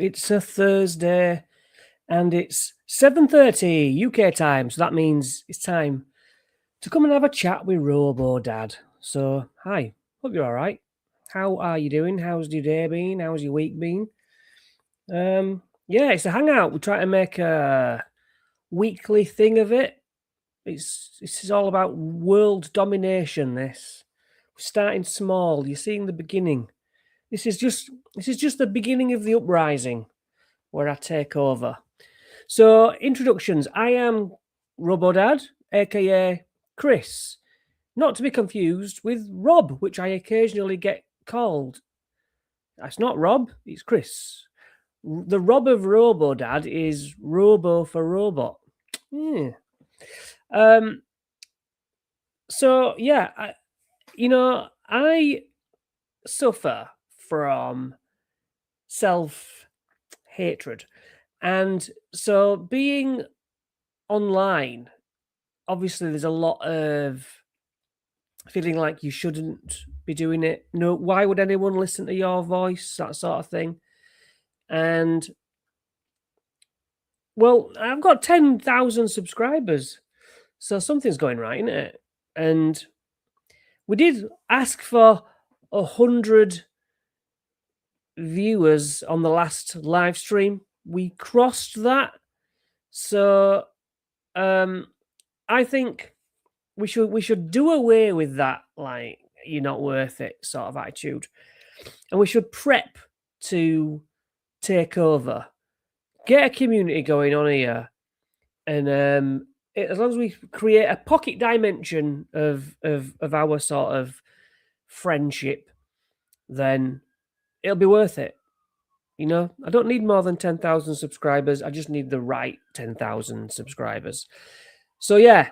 It's a Thursday and it's 7:30 UK time, so that means it's time to come and have a chat with Robo Dad. So, hi, hope you're all right. How are you doing? How's your day been? How's your week been? Yeah, it's a hangout. We try to make a weekly thing of it. This is all about world domination. We're starting small. You're seeing the beginning. This is just the beginning of the uprising where I take over. So, introductions. I am Robodad, aka Chris, not to be confused with Rob, which I occasionally get called. That's not Rob, it's Chris. The Rob of Robodad is Robo for robot. Yeah. So yeah, I suffer from self hatred, and so being online, obviously there's a lot of feeling like you shouldn't be doing it. No, why would anyone listen to your voice? That sort of thing. And well, I've got 10,000 subscribers, so something's going right, isn't it? And we did ask for 100 viewers on the last live stream. We crossed that, so I think we should do away with that, like, you're not worth it sort of attitude, and we should prep to take over, get a community going on here, and as long as we create a pocket dimension of our sort of friendship, then it'll be worth it. You know, I don't need more than 10,000 subscribers. I just need the right 10,000 subscribers. So yeah,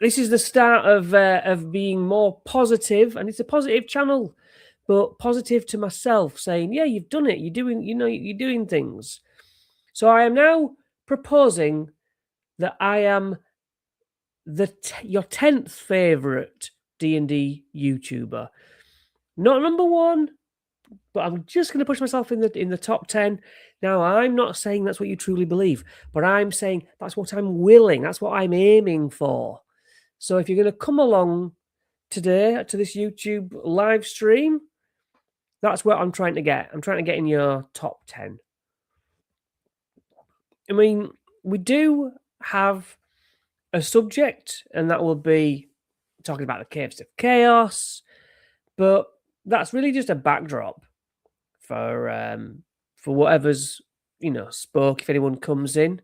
this is the start of being more positive, and it's a positive channel, but positive to myself, saying, yeah, you've done it. You're doing things. So I am now proposing that I am your 10th favorite D&D YouTuber. Not number one, but I'm just going to push myself in the top 10. Now, I'm not saying that's what you truly believe, but I'm saying that's what I'm willing, that's what I'm aiming for. So if you're going to come along today to this YouTube live stream, that's what I'm trying to get. I'm trying to get in your top 10. I mean, we do have a subject, and that will be talking about the Caves of Chaos, but that's really just a backdrop for whatever's spoke if anyone comes in.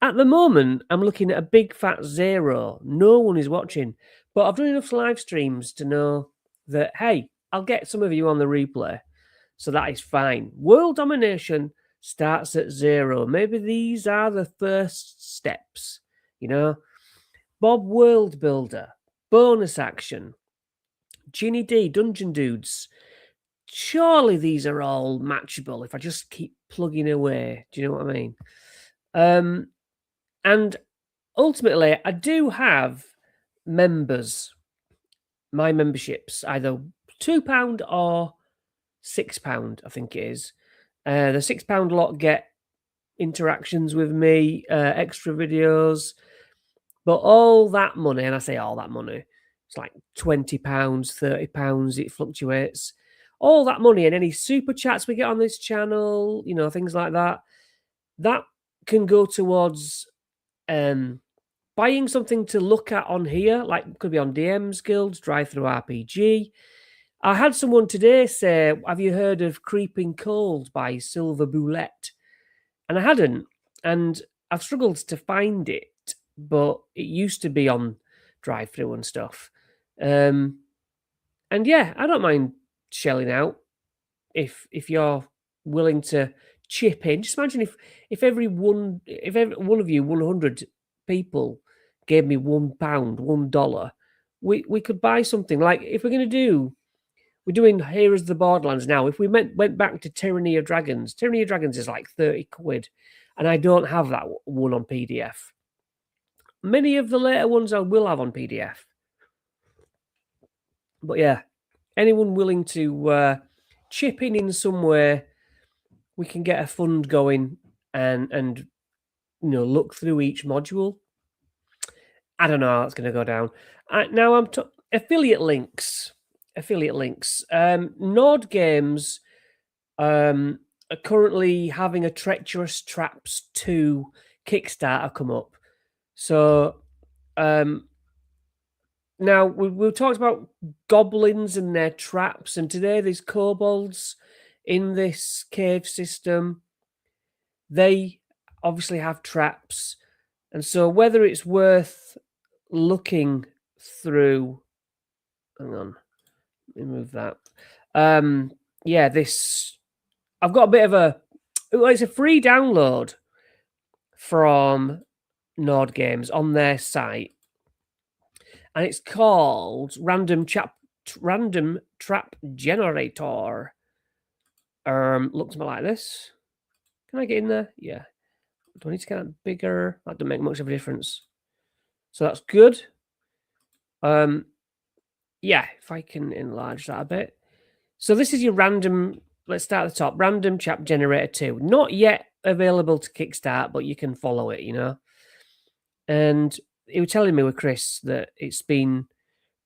At the moment, I'm looking at a big fat zero. No one is watching, but I've done enough live streams to know that, hey, I'll get some of you on the replay, so that is fine. World domination starts at zero. Maybe these are the first steps, Bob World Builder, bonus action, Ginny D, Dungeon Dudes. Surely these are all matchable if I just keep plugging away. Do you know what I mean? And ultimately, I do have members, my memberships, either £2 or £6, I think it is. The £6 lot get interactions with me, extra videos, but all that money, and I say all that money, it's like £20, £30, it fluctuates. All that money and any super chats we get on this channel, things like that, that can go towards buying something to look at on here, like could be on DMs Guild, Drive Through RPG. I had someone today say, have you heard of Creeping Cold by Silver Boulette? And I hadn't, and I've struggled to find it, but it used to be on Drive Through and stuff. And yeah, I don't mind shelling out if you're willing to chip in. Just imagine if every one of you, 100 people, gave me £1, $1, we could buy something. Like if we're doing Heroes of the Borderlands now. If we went back to Tyranny of Dragons is like 30 quid, and I don't have that one on PDF. Many of the later ones I will have on PDF. But yeah, anyone willing to chip in some way we can get a fund going and look through each module. I don't know how that's going to go down. Now I'm affiliate links. Nord Games are currently having a Treacherous Traps 2 Kickstarter come up. So now we've talked about goblins and their traps, and today there's kobolds in this cave system. They obviously have traps, and so whether it's worth looking through. Hang on, let me move that. Yeah, this I've got a bit of a. It's a free download from Nord Games on their site, and it's called Random Trap Generator. Looks a bit like this. Can I get in there? Yeah. Do I need to get that bigger? That doesn't make much of a difference. So that's good. Yeah, if I can enlarge that a bit. So this is your random. Let's start at the top. Random Trap Generator 2. Not yet available to kickstart, but you can follow it, And he was telling me with Chris that it's been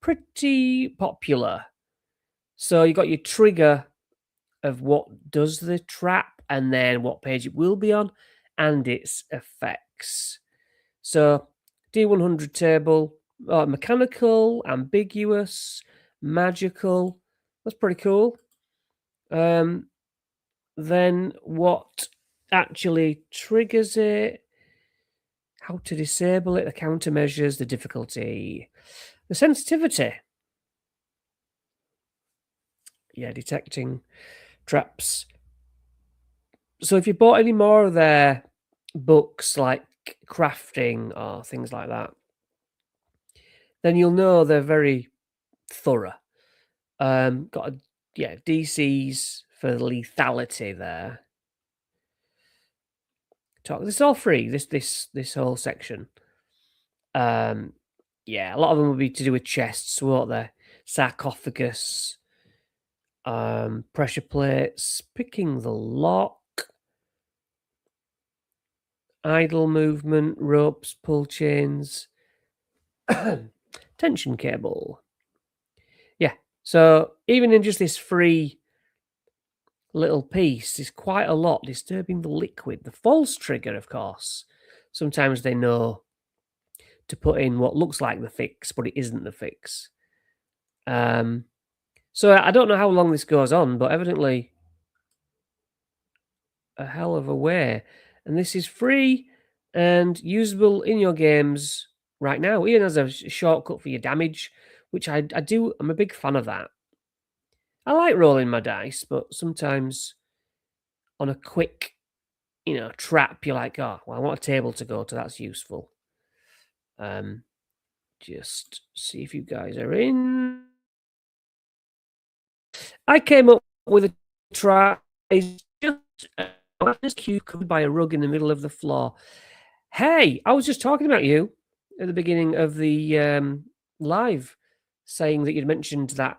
pretty popular. So you got your trigger of what does the trap and then what page it will be on and its effects. So D100 table, mechanical, ambiguous, magical. That's pretty cool. Then what actually triggers it, how to disable it, the countermeasures, the difficulty, the sensitivity. Yeah, detecting traps. So if you bought any more of their books like crafting or things like that, then you'll know they're very thorough. Got DCs for lethality there. This is all free. This whole section. Yeah, a lot of them will be to do with chests, won't they? Sarcophagus, pressure plates, picking the lock, idle movement, ropes, pull chains, tension cable. Yeah, so even in just this free little piece, there's quite a lot. Disturbing the liquid. The false trigger, of course. Sometimes they know to put in what looks like the fix, but it isn't the fix. So I don't know how long this goes on, but evidently a hell of a way. And this is free and usable in your games right now, even as a shortcut for your damage, which I do. I'm a big fan of that. I like rolling my dice, but sometimes on a quick, trap, you're like, oh, well, I want a table to go to. That's useful. Just see if you guys are in. I came up with a try. It's just cute covered by a rug in the middle of the floor. Hey, I was just talking about you at the beginning of the live, saying that you'd mentioned that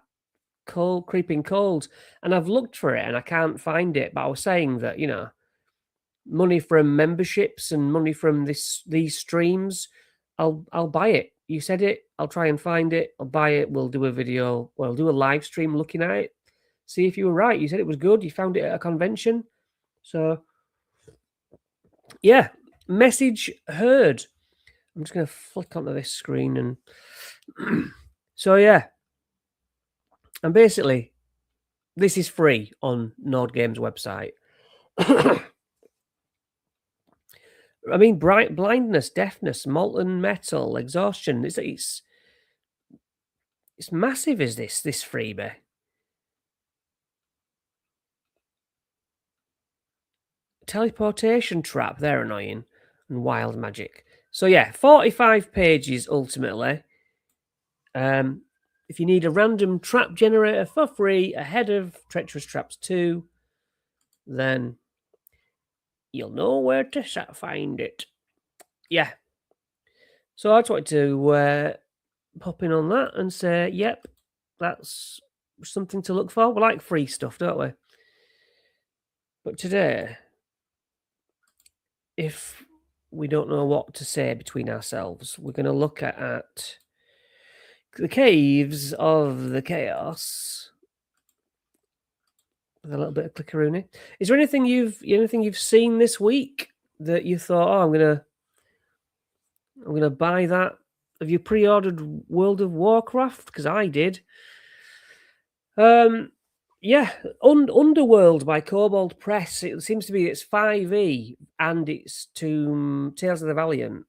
creeping cold, and I've looked for it and I can't find it. But I was saying that money from memberships and money from these streams, I'll buy it. You said it. I'll try and find it. I'll buy it. We'll do a video. We'll do a live stream looking at it. See if you were right. You said it was good. You found it at a convention. So, yeah, message heard. I'm just going to flick onto this screen and so, yeah. And basically, this is free on Nord Games website. I mean, blindness, deafness, molten metal, exhaustion. It's massive, is this freebie? Teleportation trap, they're annoying. And wild magic. So yeah, 45 pages ultimately. If you need a random trap generator for free ahead of Treacherous Traps 2, then you'll know where to find it. Yeah. So I just wanted to pop in on that and say, yep, that's something to look for. We like free stuff, don't we? But today, if we don't know what to say between ourselves, we're going to look at the caves of the chaos with a little bit of clickeroony. Is there anything you've seen this week that you thought, oh, I'm gonna buy that? Have you pre-ordered World of Warcraft? Because I did. Yeah, Underworld by Cobalt Press. It seems to be it's 5e and it's to Tales of the Valiant,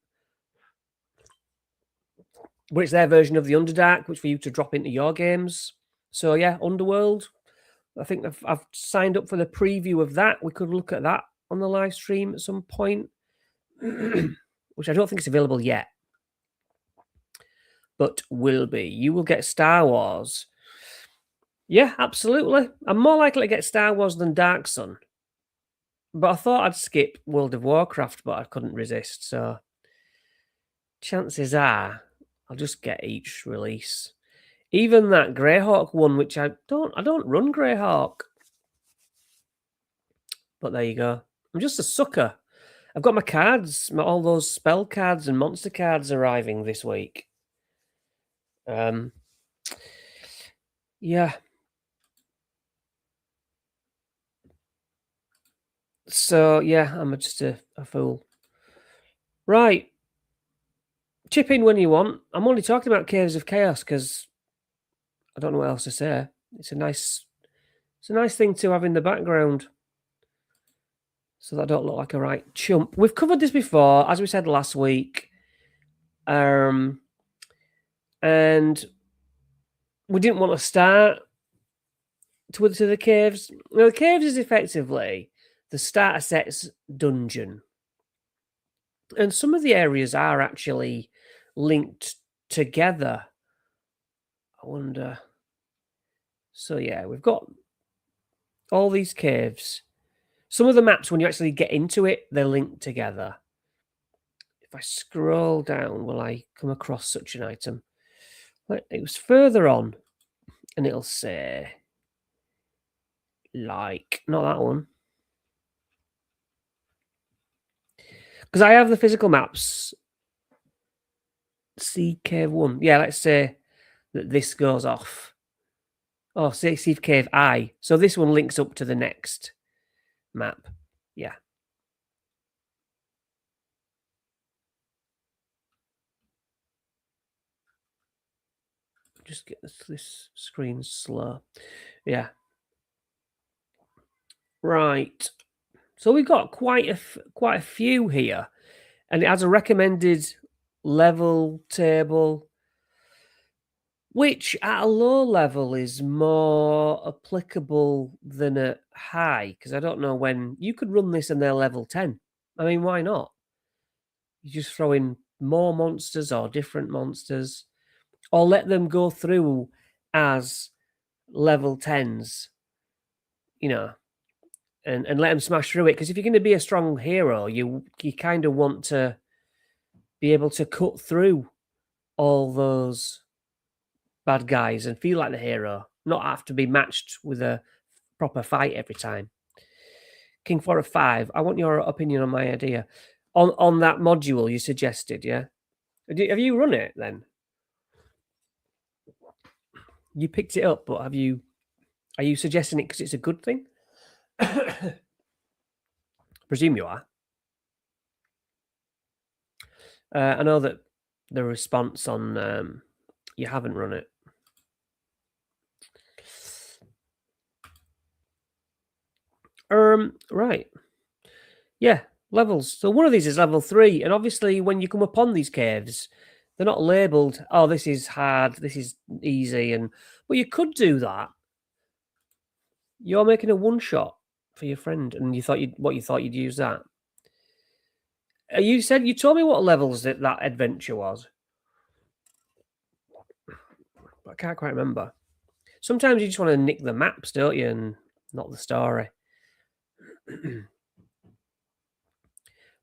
but it's their version of the Underdark, which for you to drop into your games. So yeah, Underworld. I think I've signed up for the preview of that. We could look at that on the live stream at some point, which I don't think is available yet, but will be. You will get Star Wars. Yeah, absolutely. I'm more likely to get Star Wars than Dark Sun. But I thought I'd skip World of Warcraft, but I couldn't resist. So chances are I'll just get each release. Even that Greyhawk one, which I don't run Greyhawk. But there you go. I'm just a sucker. I've got my cards, all those spell cards and monster cards arriving this week. Yeah. So yeah, I'm just a fool. Right. Chip in when you want. I'm only talking about Caves of Chaos because I don't know what else to say. It's a nice thing to have in the background, so that I don't look like a right chump. We've covered this before, as we said last week, and we didn't want to start to the caves. Now, the caves is effectively the starter set's dungeon, and some of the areas are actually linked together. I wonder. So yeah, we've got all these caves. Some of the maps, when you actually get into it, they're linked together. If I scroll down, will I come across such an item? It was further on, and it'll say, like, not that one. Because I have the physical maps. See Cave 1. Yeah, let's say that this goes off. Oh, see Cave I. So this one links up to the next map. Yeah. Just get this screen slow. Yeah. Right. So we've got quite a few here, and it has a recommended level table, which at a low level is more applicable than at high, because I don't know when you could run this and they're level 10. I mean, why not? You just throw in more monsters or different monsters, or let them go through as level 10s, you know, and let them smash through it. Because if you're going to be a strong hero, you kind of want to be able to cut through all those bad guys and feel like the hero, not have to be matched with a proper fight every time. King 4 of 5. I want your opinion on my idea. On that module you suggested, yeah? Have you run it then? You picked it up, but are you suggesting it because it's a good thing? Presume you are. I know that the response on you haven't run it. Right. Yeah, levels. So one of these is level 3, and obviously when you come upon these caves, they're not labeled, oh, this is hard, this is easy, but you could do that. You're making a one shot for your friend, and you thought you'd use that. You told me what levels that adventure was. I can't quite remember. Sometimes you just want to nick the maps, don't you, and not the story.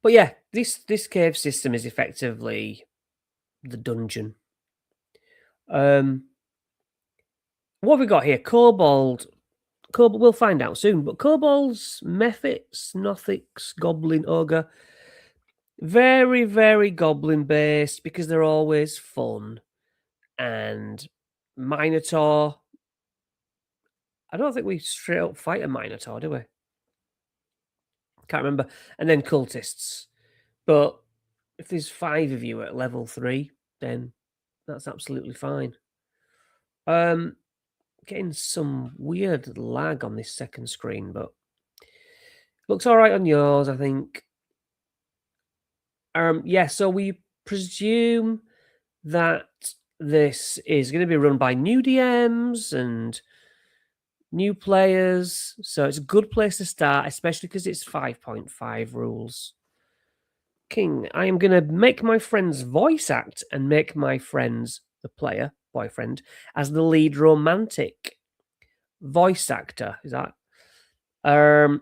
But yeah, this cave system is effectively the dungeon. What have we got here? Kobold we'll find out soon. But kobolds, mephits, nothics, goblin, ogre, very, very goblin based because they're always fun. And Minotaur. I don't think we straight up fight a Minotaur, do we? Can't remember. And then cultists. But if there's 5 of you at level 3, then that's absolutely fine. Getting some weird lag on this second screen, but looks all right on yours, I think. Yeah, so we presume that this is going to be run by new DMs and new players, so it's a good place to start, especially because it's 5.5 rules. King, I am going to make my friend's voice act and make my friend's, the player, boyfriend, as the lead romantic voice actor. Is that?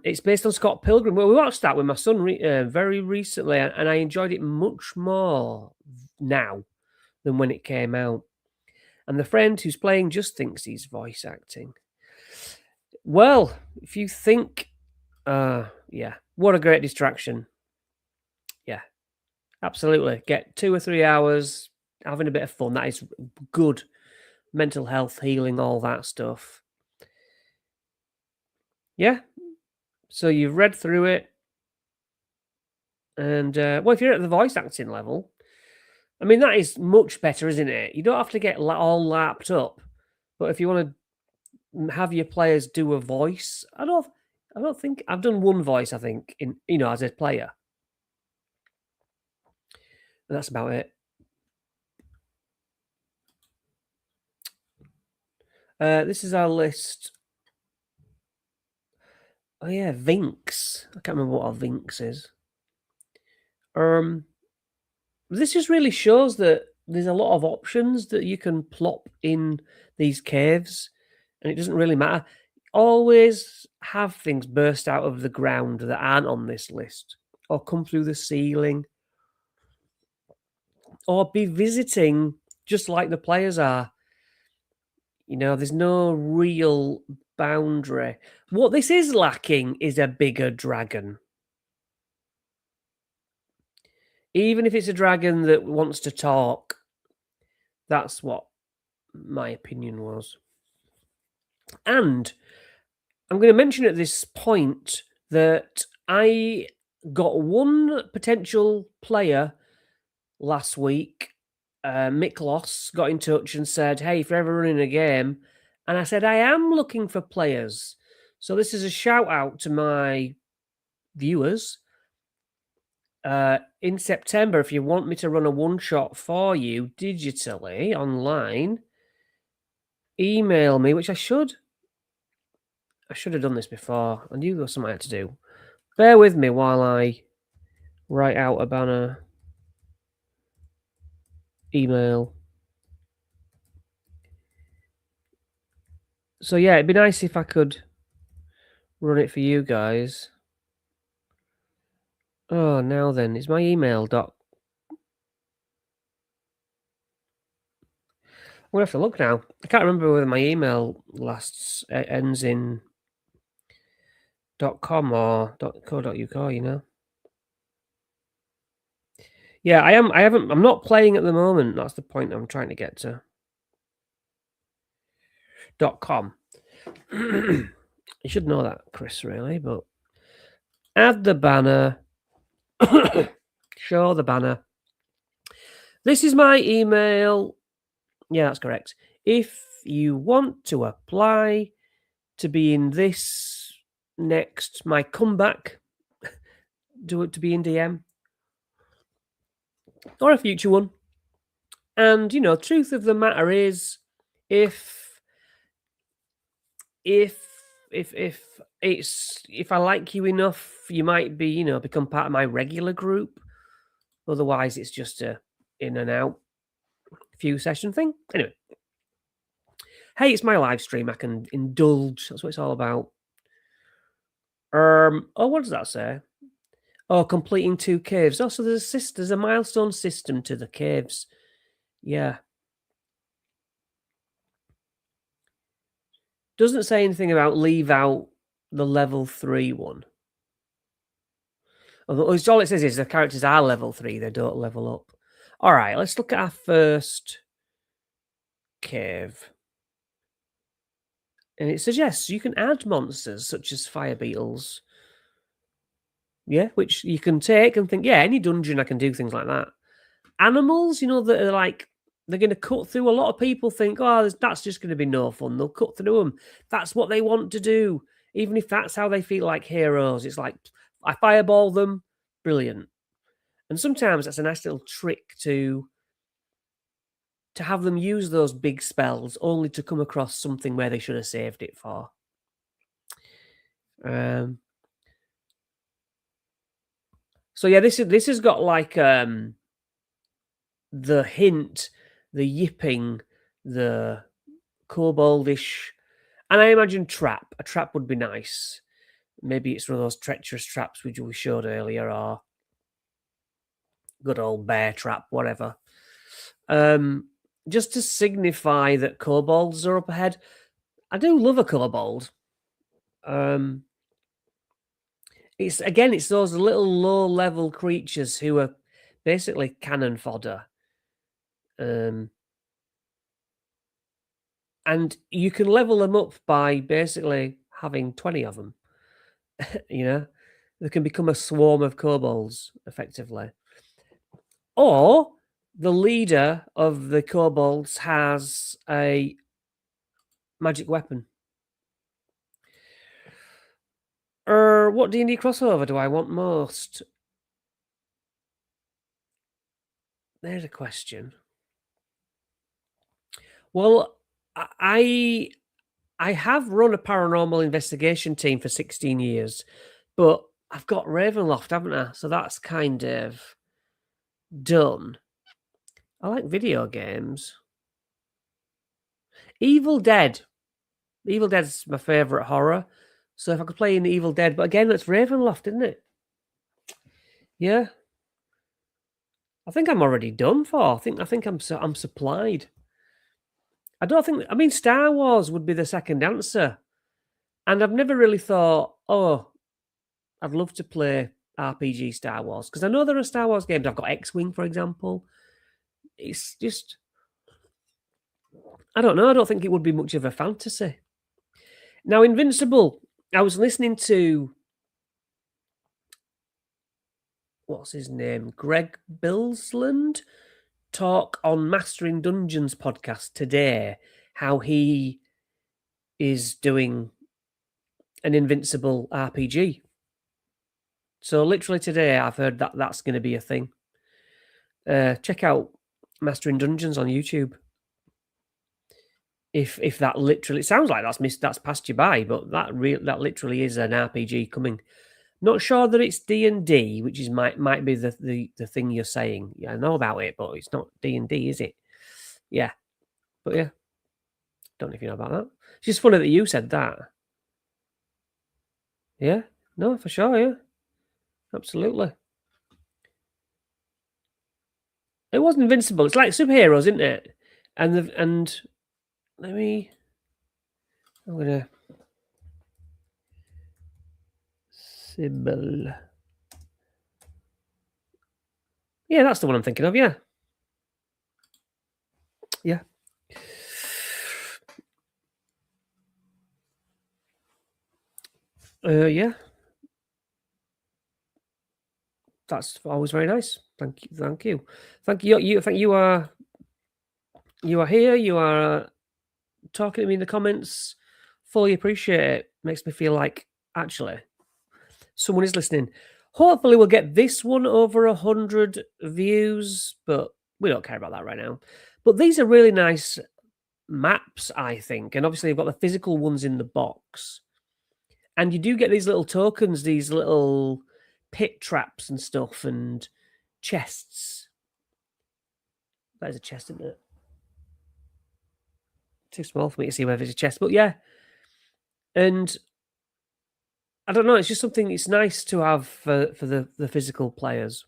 It's based on Scott Pilgrim. Well, we watched that with my son very recently, and I enjoyed it much more now than when it came out. And the friend who's playing just thinks he's voice acting. Well, if you think, yeah, what a great distraction. Yeah, absolutely. Get 2 or 3 hours having a bit of fun. That is good. Mental health, healing, all that stuff. Yeah. So you've read through it. And, well, if you're at the voice acting level, I mean, that is much better, isn't it? You don't have to get all lapped up. But if you want to have your players do a voice, I don't think I've done one voice, I think, in as a player. And that's about it. This is our list. Oh yeah, Vinx. I can't remember what our Vinx is. This just really shows that there's a lot of options that you can plop in these caves, and it doesn't really matter. Always have things burst out of the ground that aren't on this list, or come through the ceiling, or be visiting just like the players are. There's no real boundary. What this is lacking is a bigger dragon. Even if it's a dragon that wants to talk, that's what my opinion was. And I'm going to mention at this point that I got one potential player last week. Miklos got in touch and said, hey, if you're ever running a game. And I said, I am looking for players. So this is a shout out to my viewers. In September, if you want me to run a one-shot for you digitally online, email me, which I should have done this before. I knew there was something I had to do. Bear with me while I write out a banner email. So yeah, it'd be nice if I could run it for you guys. Oh, now then, it's my email dot. I'm gonna have to look now. I can't remember whether my email ends in .com or .co.uk. Yeah, I am. I'm not playing at the moment. That's the point I'm trying to get to. .com. You should know that, Chris, really, but add the banner. Show the banner. This is my email. Yeah, that's correct. If you want to apply to be in this next, my comeback, to be in DM, or a future one. And, truth of the matter is, if I like you enough, you might be, become part of my regular group. Otherwise, it's just a in and out few session thing. Anyway, hey, it's my live stream. I can indulge. That's what it's all about. Oh, what does that say? Oh, completing 2 caves. Oh, so there's a milestone system to the caves. Yeah. Doesn't say anything about leave out the level 3 one. Although all it says is the characters are level 3, they don't level up. All right, let's look at our first cave. And it suggests you can add monsters such as fire beetles. Yeah, which you can take and think, yeah, any dungeon I can do things like that. Animals, that are like, they're going to cut through. A lot of people think, oh, that's just going to be no fun. They'll cut through them. That's what they want to do. Even if that's how they feel like heroes. It's like, I fireball them, brilliant. And sometimes that's a nice little trick to have them use those big spells only to come across something where they should have saved it for. So yeah, this has got like the hint, the yipping, the koboldish, and I imagine trap. A trap would be nice. Maybe it's one of those treacherous traps which we showed earlier, or good old bear trap, whatever. Just to signify that kobolds are up ahead. I do love a kobold. It's those little low-level creatures who are basically cannon fodder. And you can level them up by basically having 20 of them. They can become a swarm of kobolds, effectively. Or the leader of the kobolds has a magic weapon. What D&D crossover do I want most? There's a question. Well, I have run a paranormal investigation team for 16 years, but I've got Ravenloft, haven't I? So that's kind of done. I like video games. Evil Dead. Evil Dead's my favourite horror. So if I could play in Evil Dead, but again, that's Ravenloft, isn't it? Yeah. I think I'm already done for. I think I'm supplied. I mean, Star Wars would be the second answer. And I've never really thought, oh, I'd love to play RPG Star Wars. Because I know there are Star Wars games. I've got X-Wing, for example. It's just, I don't know. I don't think it would be much of a fantasy. Now, Invincible, I was listening to, what's his name? Greg Bilsland talk on Mastering Dungeons podcast today, how he is doing an Invincible RPG. So literally today, I've heard that that's going to be a thing. Check out Mastering Dungeons on YouTube. If that literally, it sounds like that's passed you by, but that literally is an RPG coming. Not sure that it's D&D, which is might be the thing you're saying. Yeah, I know about it, but it's not D&D, is it? Yeah, but yeah, don't know if you know about that. It's just funny that you said that. Yeah, no, for sure, yeah, absolutely. It wasn't Invincible. It's like superheroes, isn't it? And let me. I'm gonna Sybil. Yeah, that's the one I'm thinking of. Yeah, yeah. Yeah. That's always very nice. Thank you. Thank you. Thank you. You are here. You are talking to me in the comments. Fully appreciate it. Makes me feel like actually someone is listening. Hopefully we'll get this one over 100 views, but we don't care about that right now. But these are really nice maps, I think. And obviously you've got the physical ones in the box. And you do get these little tokens, these little pit traps and stuff, and chests. That is a chest, isn't it? Too small for me to see whether it's a chest, but yeah. And I don't know, it's just something it's nice to have for the physical players.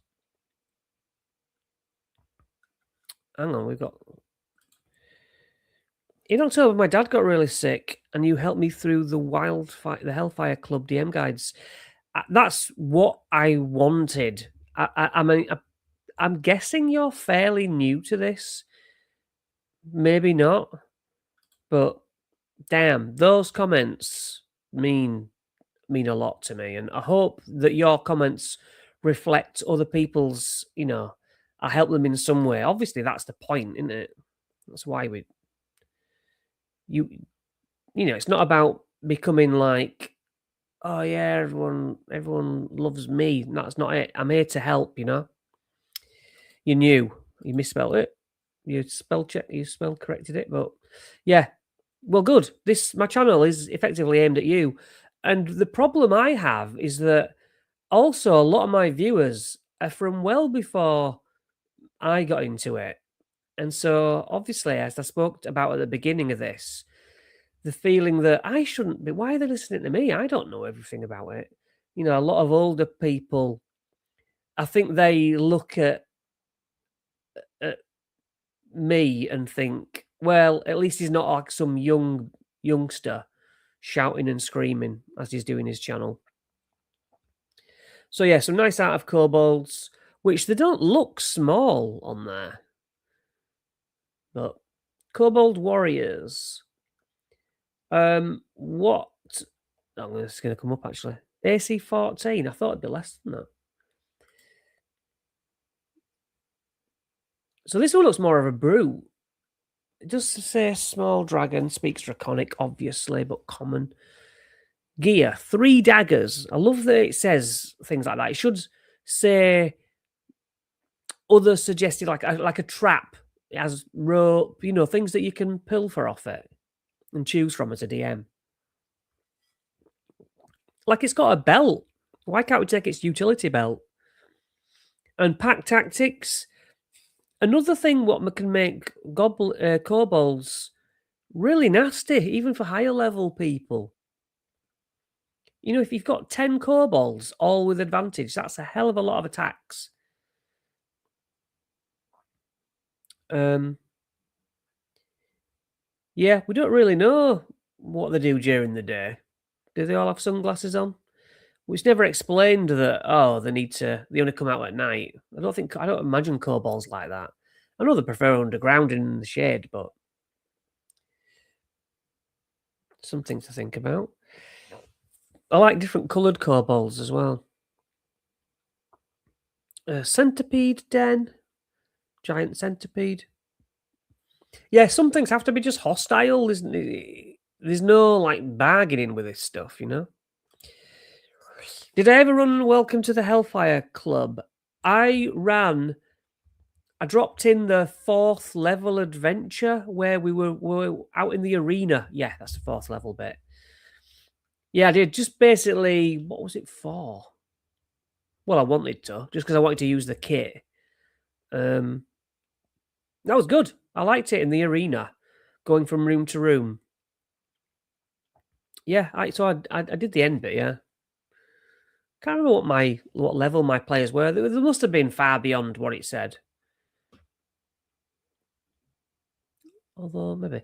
Hang on, we've got In October, my dad got really sick, and you helped me through the Hellfire Club DM guides. That's what I wanted. I mean, I'm guessing you're fairly new to this. Maybe not, but damn, those comments mean a lot to me, and I hope that your comments reflect other people's. I help them in some way. Obviously, that's the point, isn't it? That's why you it's not about becoming like, oh yeah, everyone loves me. That's not it. I'm here to help. You knew you misspelled it. You spell corrected it, but yeah, well, good. My channel is effectively aimed at you, and the problem I have is that also a lot of my viewers are from well before I got into it, and so obviously, as I spoke about at the beginning of this, the feeling that I shouldn't be. Why are they listening to me? I don't know everything about it. A lot of older people, I think they look at me and think, well, at least he's not like some youngster shouting and screaming as he's doing his channel. So yeah, some nice art of kobolds, which they don't look small on there. But kobold warriors. What? Oh, it's going to come up actually. AC 14. I thought it'd be less than that. So this one looks more of a brute. It does say small dragon, speaks draconic, obviously, but common. Gear, 3 daggers. I love that it says things like that. It should say other suggested, like a trap. It has rope, things that you can pilfer off it and choose from as a DM. Like it's got a belt. Why can't we take its utility belt? And pack tactics. Another thing what can make kobolds really nasty, even for higher level people. If you've got 10 kobolds, all with advantage, that's a hell of a lot of attacks. Yeah, we don't really know what they do during the day. Do they all have sunglasses on? It's never explained that, they only come out at night. I don't imagine kobolds like that. I know they prefer underground in the shade, but something to think about. I like different coloured kobolds as well. Centipede den. Giant centipede. Yeah, some things have to be just hostile. There's no like bargaining with this stuff, Did I ever run Welcome to the Hellfire Club? I dropped in the 4th level adventure where we were out in the arena. Yeah, that's the 4th level bit. Yeah, I did. Just basically, what was it for? Well, I wanted to, just because I wanted to use the kit. That was good. I liked it in the arena, going from room to room. Yeah, I did the end bit, yeah. Can't remember what level my players were. They must have been far beyond what it said. Although maybe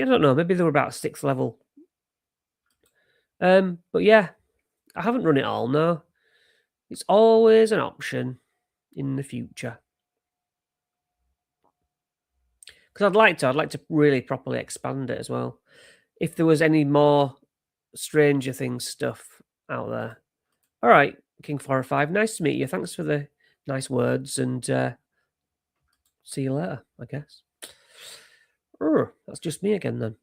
I don't know. Maybe they were about 6th level. But yeah, I haven't run it all. No, it's always an option in the future. Because I'd like to really properly expand it as well. If there was any more Stranger Things stuff out there. All right, King 405, nice to meet you. Thanks for the nice words, and see you later, I guess. That's just me again then.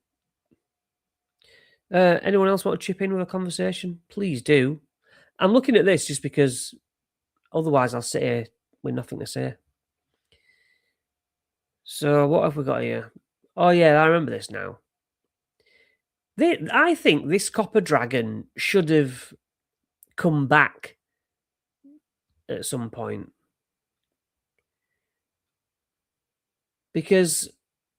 Anyone else want to chip in with a conversation? Please do. I'm looking at this just because otherwise I'll sit here with nothing to say. So what have we got here? Oh yeah, I remember this now. I think this copper dragon should have come back at some point, because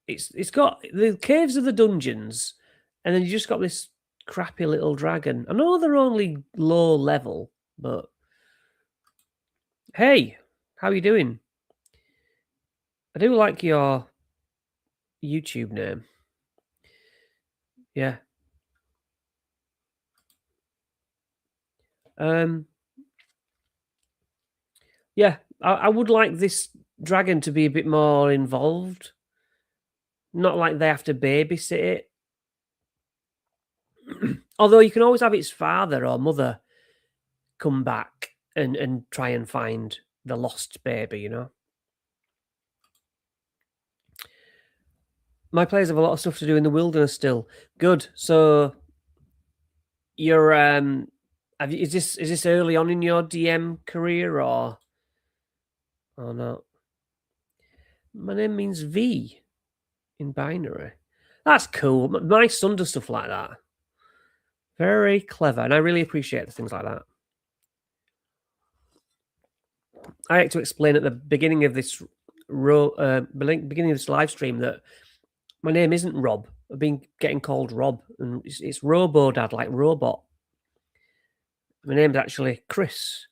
it's got the caves of the dungeons, and then you just got this crappy little dragon. I know they're only low level, but hey, how you doing? I do like your YouTube name. Yeah. Um, yeah, I would like this dragon to be a bit more involved. Not like they have to babysit it. Although you can always have its father or mother come back and try and find the lost baby, you know? My players have a lot of stuff to do in the wilderness still. Good. So you're is this early on in your DM career or not? My name means V in binary. That's cool. My son does stuff like that. Very clever, and I really appreciate things like that. I had to explain at the beginning of this beginning of this live stream that my name isn't Rob. I've been getting called Rob, and it's Robo Dad, like robot. My name's actually Chris.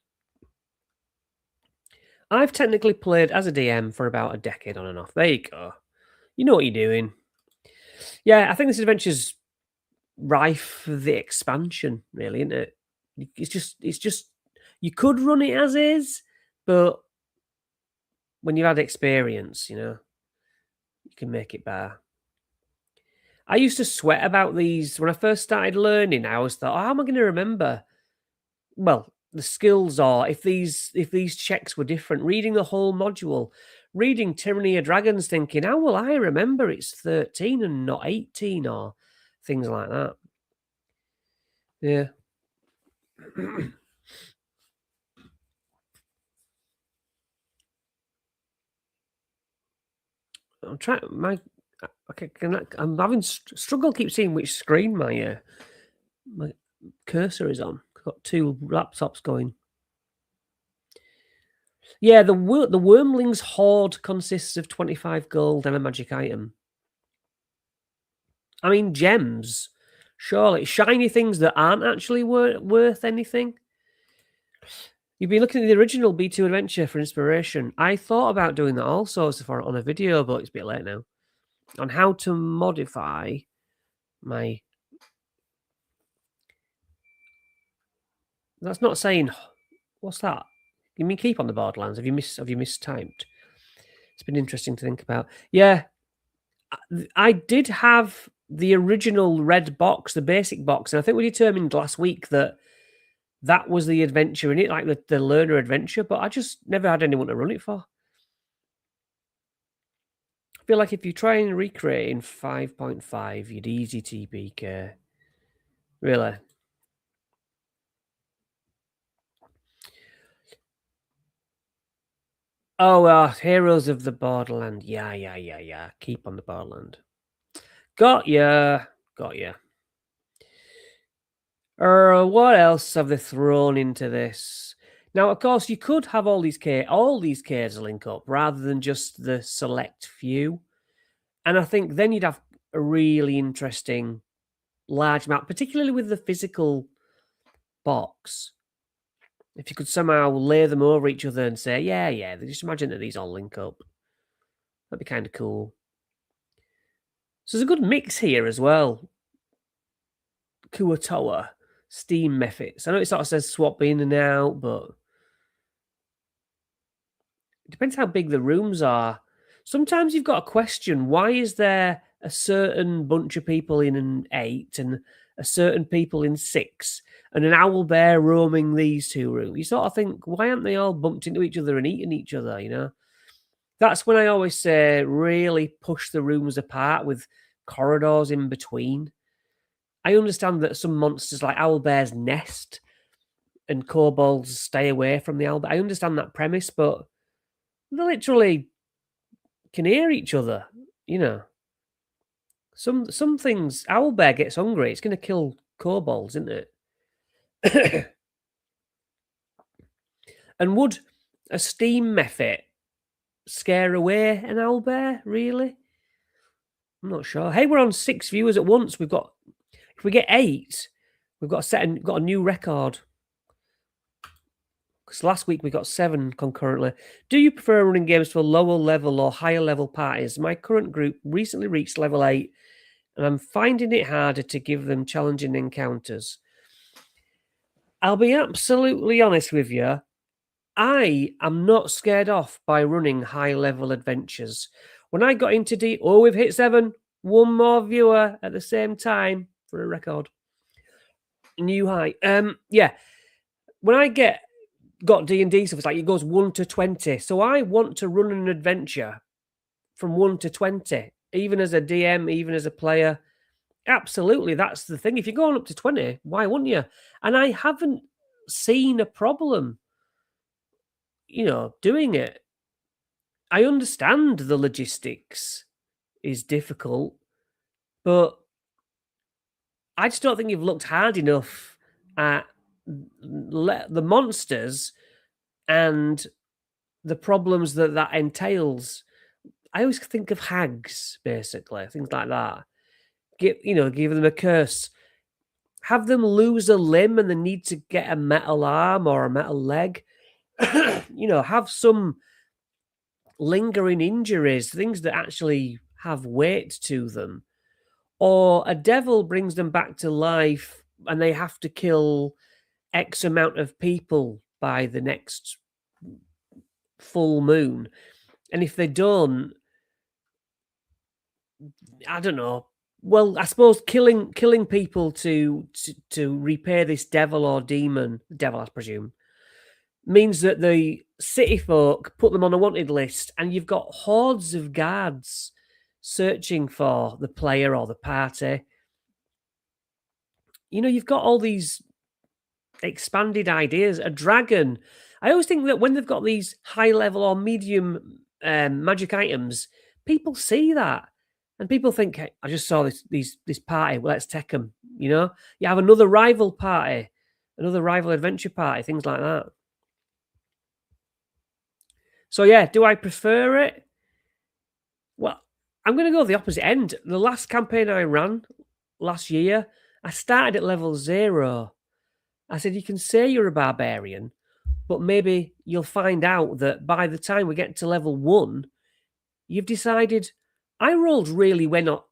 I've technically played as a DM for about a decade on and off. There you go. You know what you're doing. Yeah, I think this adventure's rife for the expansion, really, isn't it? It's just you could run it as is, but when you've had experience, you can make it better. I used to sweat about these when I first started learning. I always thought, oh, how am I going to remember? Well, the skills are if these checks were different. Reading the whole module, reading Tyranny of Dragons, thinking, how will I remember it's 13 and not 18 or things like that. Yeah. I'm trying my. Okay, I'm having struggle. Keep seeing which screen my cursor is on. I've got two laptops going. Yeah, the Wormling's Hoard consists of 25 gold and a magic item. I mean, gems, surely. Shiny things that aren't actually worth anything. You've been looking at the original B2 Adventure for inspiration. I thought about doing that also on a video, but it's a bit late now. On how to modify my... That's not saying... What's that? You mean keep on the Borderlands? Have you mistyped? It's been interesting to think about. Yeah, I did have the original red box, the basic box, and I think we determined last week that was the adventure in it, like the learner adventure, but I just never had anyone to run it for. I feel like if you try and recreate in 5.5, you'd easy TPK. Really? Oh, Heroes of the Borderland. Yeah. Keep on the Borderland. Got ya. What else have they thrown into this? Now, of course, you could have all these Ks link up rather than just the select few. And I think then you'd have a really interesting large map, particularly with the physical box. If you could somehow lay them over each other and say, yeah, just imagine that these all link up. That'd be kind of cool. So there's a good mix here as well. Kuatoa, Steam methods. I know it sort of says swap in and out, but it depends how big the rooms are. Sometimes you've got a question, why is there a certain bunch of people in an 8 and a certain people in 6 and an owl bear roaming these two rooms? You sort of think, why aren't they all bumped into each other and eating each other, That's when I always say really push the rooms apart with corridors in between. I understand that some monsters like owlbears nest and kobolds stay away from the owlbear. I understand that premise, but they literally can hear each other, Some things, owlbear gets hungry, it's going to kill kobolds, isn't it? And would a steam method scare away an owlbear, really? I'm not sure. Hey, we're on 6 viewers at once. If we get 8, we've got a new record. Because last week we got 7 concurrently. Do you prefer running games for lower level or higher level parties? My current group recently reached level 8 and I'm finding it harder to give them challenging encounters. I'll be absolutely honest with you. I am not scared off by running high-level adventures. When I got into we've hit 7. One more viewer at the same time for a record. New high. Yeah. When I got D&D stuff, it's like it goes 1 to 20. So I want to run an adventure from 1 to 20, even as a DM, even as a player. Absolutely, that's the thing. If you're going up to 20, why wouldn't you? And I haven't seen a problem, doing it. I understand the logistics is difficult, but I just don't think you've looked hard enough at the monsters and the problems that entails. I always think of hags, basically, things like that. Give them a curse. Have them lose a limb and they need to get a metal arm or a metal leg. Have some lingering injuries, things that actually have weight to them. Or a devil brings them back to life and they have to kill X amount of people by the next full moon. And if they don't, I don't know. Well, I suppose killing people to repay this devil or demon, devil I presume, means that the city folk put them on a wanted list, and you've got hordes of guards searching for the player or the party. You've got all these expanded ideas. A dragon. I always think that when they've got these high level or medium magic items, people see that. And people think, hey, I just saw this party. Well, let's take them. You have another rival party, another rival adventure party, things like that. So yeah, do I prefer it? Well, I'm going to go the opposite end. The last campaign I ran last year, I started at level 0. I said, you can say you're a barbarian, but maybe you'll find out that by the time we get to level 1, you've decided, I rolled really well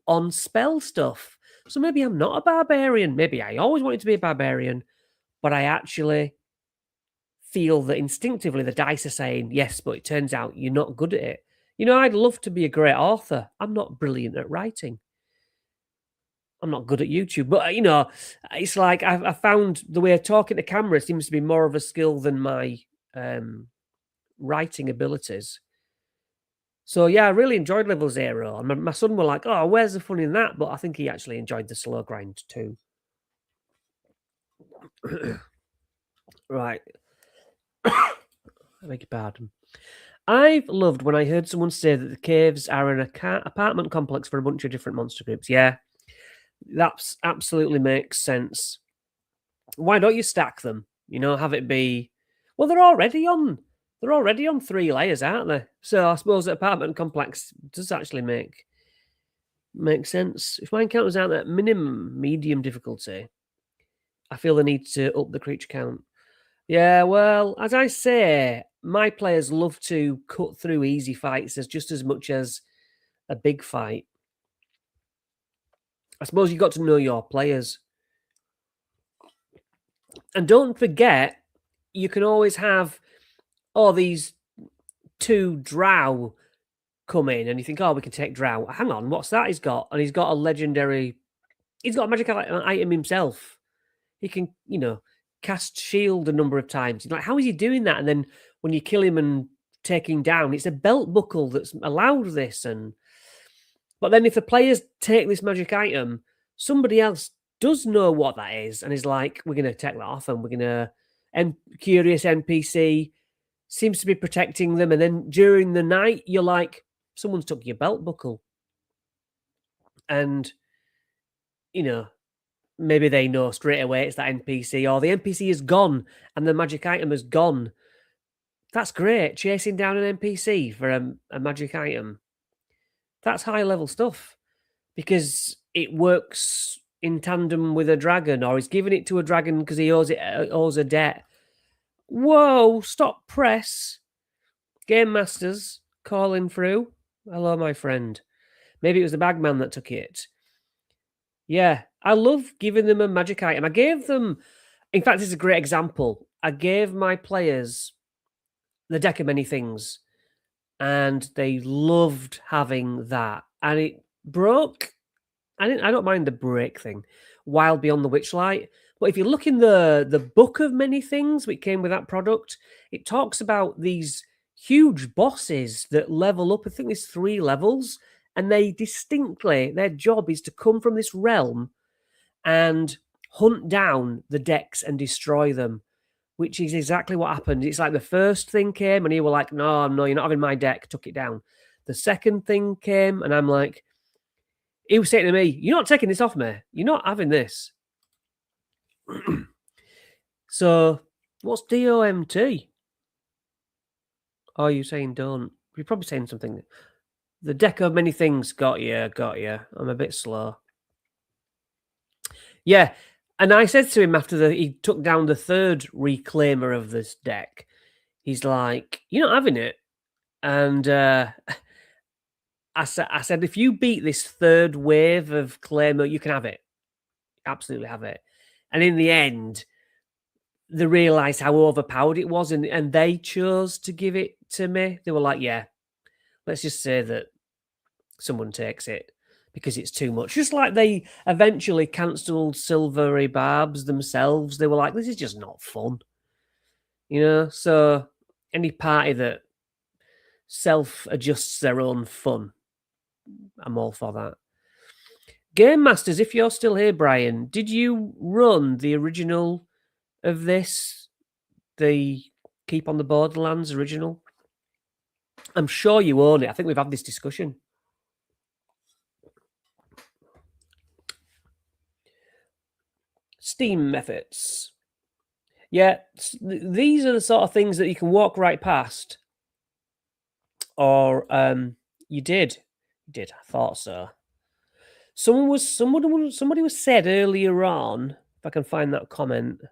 on spell stuff. So maybe I'm not a barbarian. Maybe I always wanted to be a barbarian, but I actually feel that instinctively the dice are saying, yes, but it turns out you're not good at it. I'd love to be a great author. I'm not brilliant at writing. I'm not good at YouTube, but it's like I found the way of talking to camera seems to be more of a skill than my writing abilities. So yeah, I really enjoyed level 0. And my son were like, "Oh, where's the fun in that?" But I think he actually enjoyed the slow grind too. Right. I beg your pardon. I've loved when I heard someone say that the caves are an apartment complex for a bunch of different monster groups. Yeah, that absolutely makes sense. Why don't you stack them? Have it be. Well, they're already on 3 layers, aren't they? So I suppose the apartment complex does actually make sense. If my encounters aren't at medium difficulty, I feel the need to up the creature count. Yeah, well, as I say, my players love to cut through easy fights just as much as a big fight. I suppose you've got to know your players. And don't forget, you can always have these 2 drow come in and you think, we can take drow. Hang on, what's that he's got? And he's got a magic item himself. He can, cast shield a number of times. Like, how is he doing that? And then when you kill him and take him down, it's a belt buckle that's allowed this. But then if the players take this magic item, somebody else does know what that is and is like, we're going to take that off and we're going to... And curious NPC seems to be protecting them. And then during the night, you're like, someone's took your belt buckle. And, maybe they know straight away it's that NPC, or the NPC is gone and the magic item is gone. That's great. Chasing down an NPC for a magic item. That's high level stuff because it works in tandem with a dragon, or he's giving it to a dragon because he owes a debt. Whoa, stop press. Game Masters calling through. Hello, my friend. Maybe it was the bagman that took it. Yeah, I love giving them a magic item. I gave them, in fact, this is a great example. I gave my players the deck of many things, and they loved having that. And it broke. I don't mind the break thing. Wild Beyond the Witchlight. But if you look in the book of many things which came with that product, it talks about these huge bosses that level up. I think there's 3 levels, and they distinctly, their job is to come from this realm and hunt down the decks and destroy them, which is exactly what happened. It's like the first thing came, and you were like, no, you're not having my deck, took it down. The second thing came, and I'm like, he was saying to me, "You're not taking this off me. You're not having this." So, what's DOMT? Oh, are you saying don't? You're probably saying something. The deck of many things. Got you, got you. I'm a bit slow. Yeah, and I said to him after he took down the 3rd reclaimer of this deck, he's like, "You're not having it." And I said, if you beat this 3rd wave of claimer, you can have it. Absolutely have it. And in the end, they realised how overpowered it was, and they chose to give it to me. They were like, yeah, let's just say that someone takes it because it's too much. Just like they eventually cancelled Silvery Barbs themselves. They were like, this is just not fun. So any party that self-adjusts their own fun, I'm all for that. Game Masters, if you're still here, Brian, did you run the original of this? The Keep on the Borderlands original? I'm sure you own it. I think we've had this discussion. Steam methods. Yeah, these are the sort of things that you can walk right past. Or you did. You did. I thought so. Somebody was said earlier on, if I can find that comment,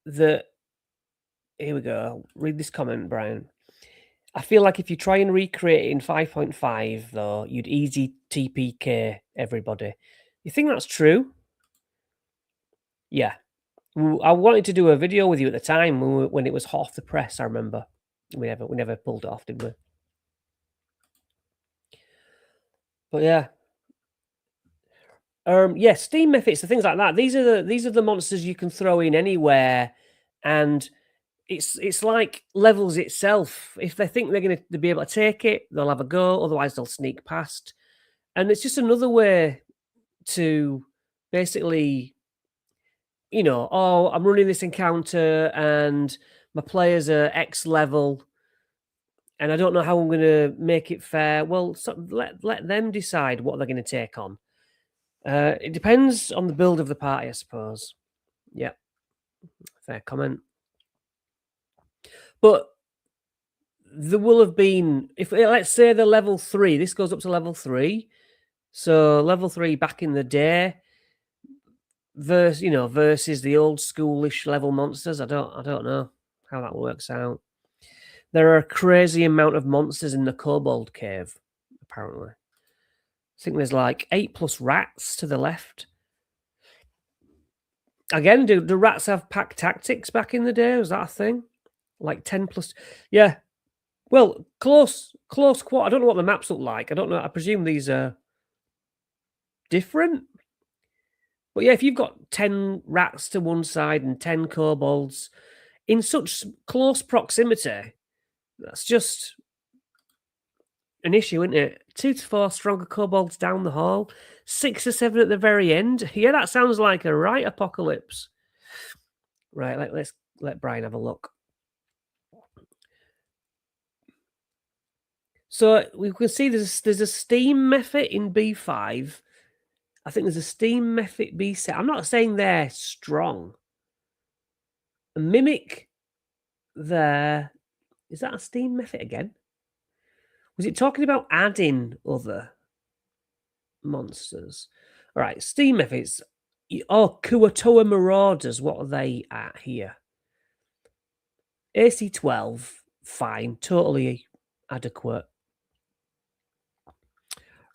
that, here we go. I'll read this comment, Brian. I feel like if you try and recreate it in 5.5, though, you'd easy TPK everybody. You think that's true? Yeah. I wanted to do a video with you at the time when it was hot off the press, I remember. We never pulled it off, did we? But yeah. Yeah, Steam Mythics and things like that. These are the monsters you can throw in anywhere, and it's like levels itself. If they think they're going to be able to take it, they'll have a go. Otherwise, they'll sneak past. And it's just another way to basically, oh, I'm running this encounter and my players are X level and I don't know how I'm going to make it fair. Well, let them decide what they're going to take on. It depends on the build of the party, I suppose. Yeah, fair comment. But there will have been, if let's say the level 3, this goes up to level 3. So level 3 back in the day, versus the old schoolish level monsters. I don't know how that works out. There are a crazy amount of monsters in the Kobold Cave, apparently. I think there's like 8 plus rats to the left. Again, do the rats have pack tactics back in the day? Was that a thing? Like 10 plus? Yeah. Well, close quarter. I don't know what the maps look like. I don't know. I presume these are different. But yeah, if you've got 10 rats to one side and 10 kobolds in such close proximity, that's just an issue, isn't it? 2 to 4 stronger kobolds down the hall, 6 or 7 at the very end. Yeah, that sounds like a right apocalypse. Right, let's let Brian have a look. So we can see there's a Steam method in B5. I think there's a Steam method B7. I'm not saying they're strong. A Mimic there. Is that a Steam method again? Was it talking about adding other monsters? All right, Steam methods. Oh, Kuatoa Marauders. What are they at here? AC 12, fine, totally adequate.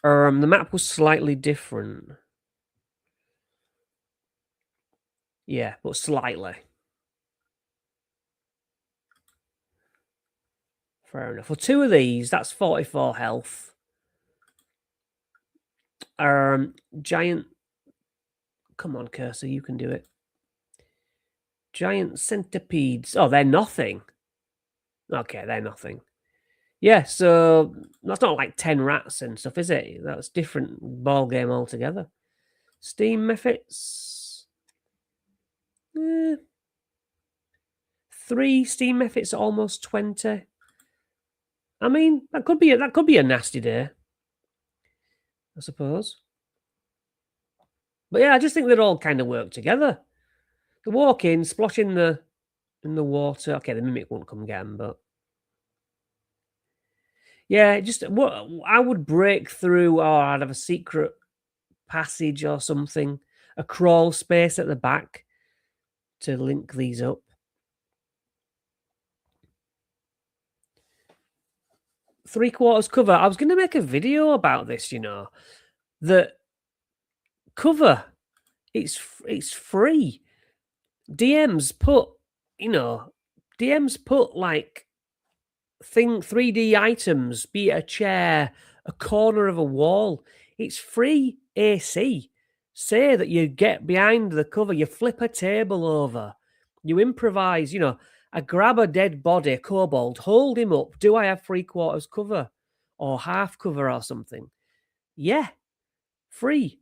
The map was slightly different. Yeah, but slightly. Fair enough. For two of these, that's 44 health. Giant. Come on, cursor, you can do it. Giant centipedes. Oh, they're nothing. Okay, they're nothing. Yeah, so that's not like 10 rats and stuff, is it? That's different ball game altogether. Steam methods. 3 steam methods, almost 20. I mean, that could be a nasty day, I suppose. But yeah, I just think they'd all kind of work together. The walk in, splosh in the water. Okay, the mimic won't come get them, but yeah, just what I would break through, or I'd have a secret passage or something, a crawl space at the back to link these up. 3/4 cover. I was going to make a video about this, that cover, it's free. DMs put like 3D items, be it a chair, a corner of a wall. It's free AC. Say that you get behind the cover, you flip a table over, you improvise, I grab a dead body, a kobold, hold him up. Do I have 3/4 cover or half cover or something? Yeah, free.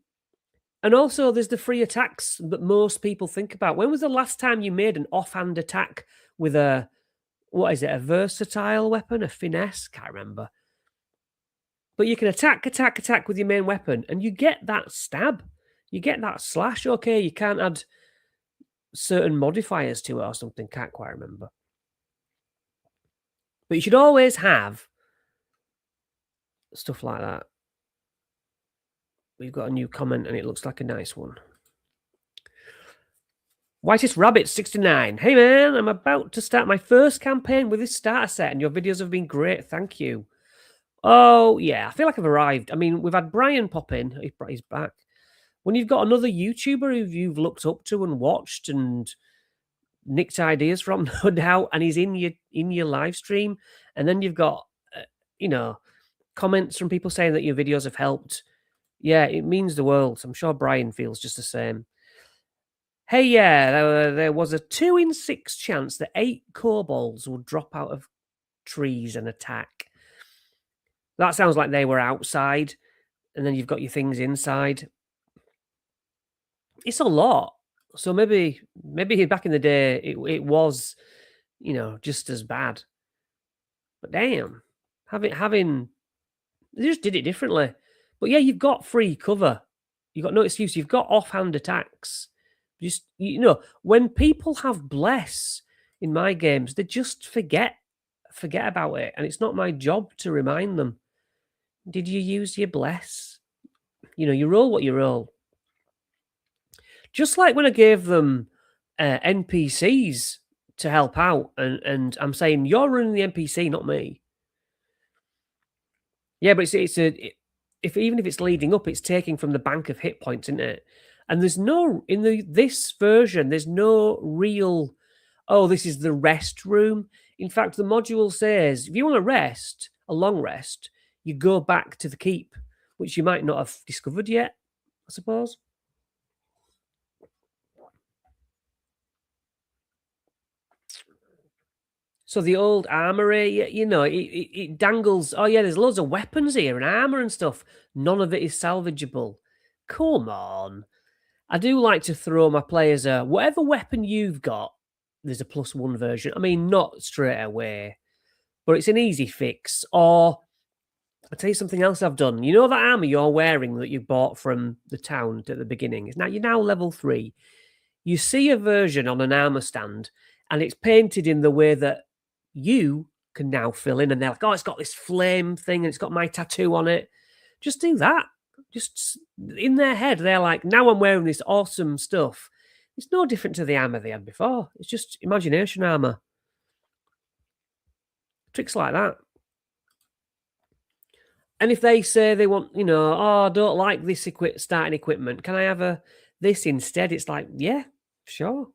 And also, there's the free attacks that most people think about. When was the last time you made an offhand attack with a versatile weapon, a finesse? Can't remember. But you can attack with your main weapon, and you get that stab. You get that slash. Okay, you can't add certain modifiers to it or something. Can't quite remember. But you should always have stuff like that. We've got a new comment, and it looks like a nice one. Whitest Rabbit 69. Hey man, I'm about to start my first campaign with this starter set, and your videos have been great. Thank you. Oh yeah, I feel like I've arrived. I mean, we've had Brian pop in. He's back. When you've got another YouTuber who you've looked up to and watched and nicked ideas from, no doubt, and he's in your live stream, and then you've got comments from people saying that your videos have helped. Yeah, it means the world. I'm sure Brian feels just the same. Hey, yeah, there was a 2 in 6 chance that 8 kobolds would drop out of trees and attack. That sounds like they were outside, and then you've got your things inside. It's a lot. So maybe back in the day it was, just as bad. But damn, having they just did it differently. But yeah, you've got free cover. You've got no excuse. You've got offhand attacks. Just when people have bless in my games, they just forget about it, and it's not my job to remind them. Did you use your bless? You roll what you roll. Just like when I gave them NPCs to help out, and I'm saying you're running the NPC, not me. Yeah, but even if it's leading up, it's taking from the bank of hit points, isn't it? And there's no this version. There's no real. Oh, this is the rest room. In fact, the module says if you want to rest, a long rest, you go back to the keep, which you might not have discovered yet, I suppose. So the old armory, it dangles. Oh yeah, there's loads of weapons here and armor and stuff. None of it is salvageable. Come on. I do like to throw my players whatever weapon you've got, there's a +1 version. I mean, not straight away, but it's an easy fix. Or I'll tell you something else I've done. You know that armor you're wearing that you bought from the town at the beginning? You're now level 3. You see a version on an armor stand, and it's painted in the way that you can now fill in, and they're like, oh, it's got this flame thing, and it's got my tattoo on it. Just do that. Just in their head, they're like, now I'm wearing this awesome stuff. It's no different to the armor they had before. It's just imagination armor. Tricks like that. And if they say they want, oh, I don't like this starting equipment, can I have this instead? It's like, yeah, sure.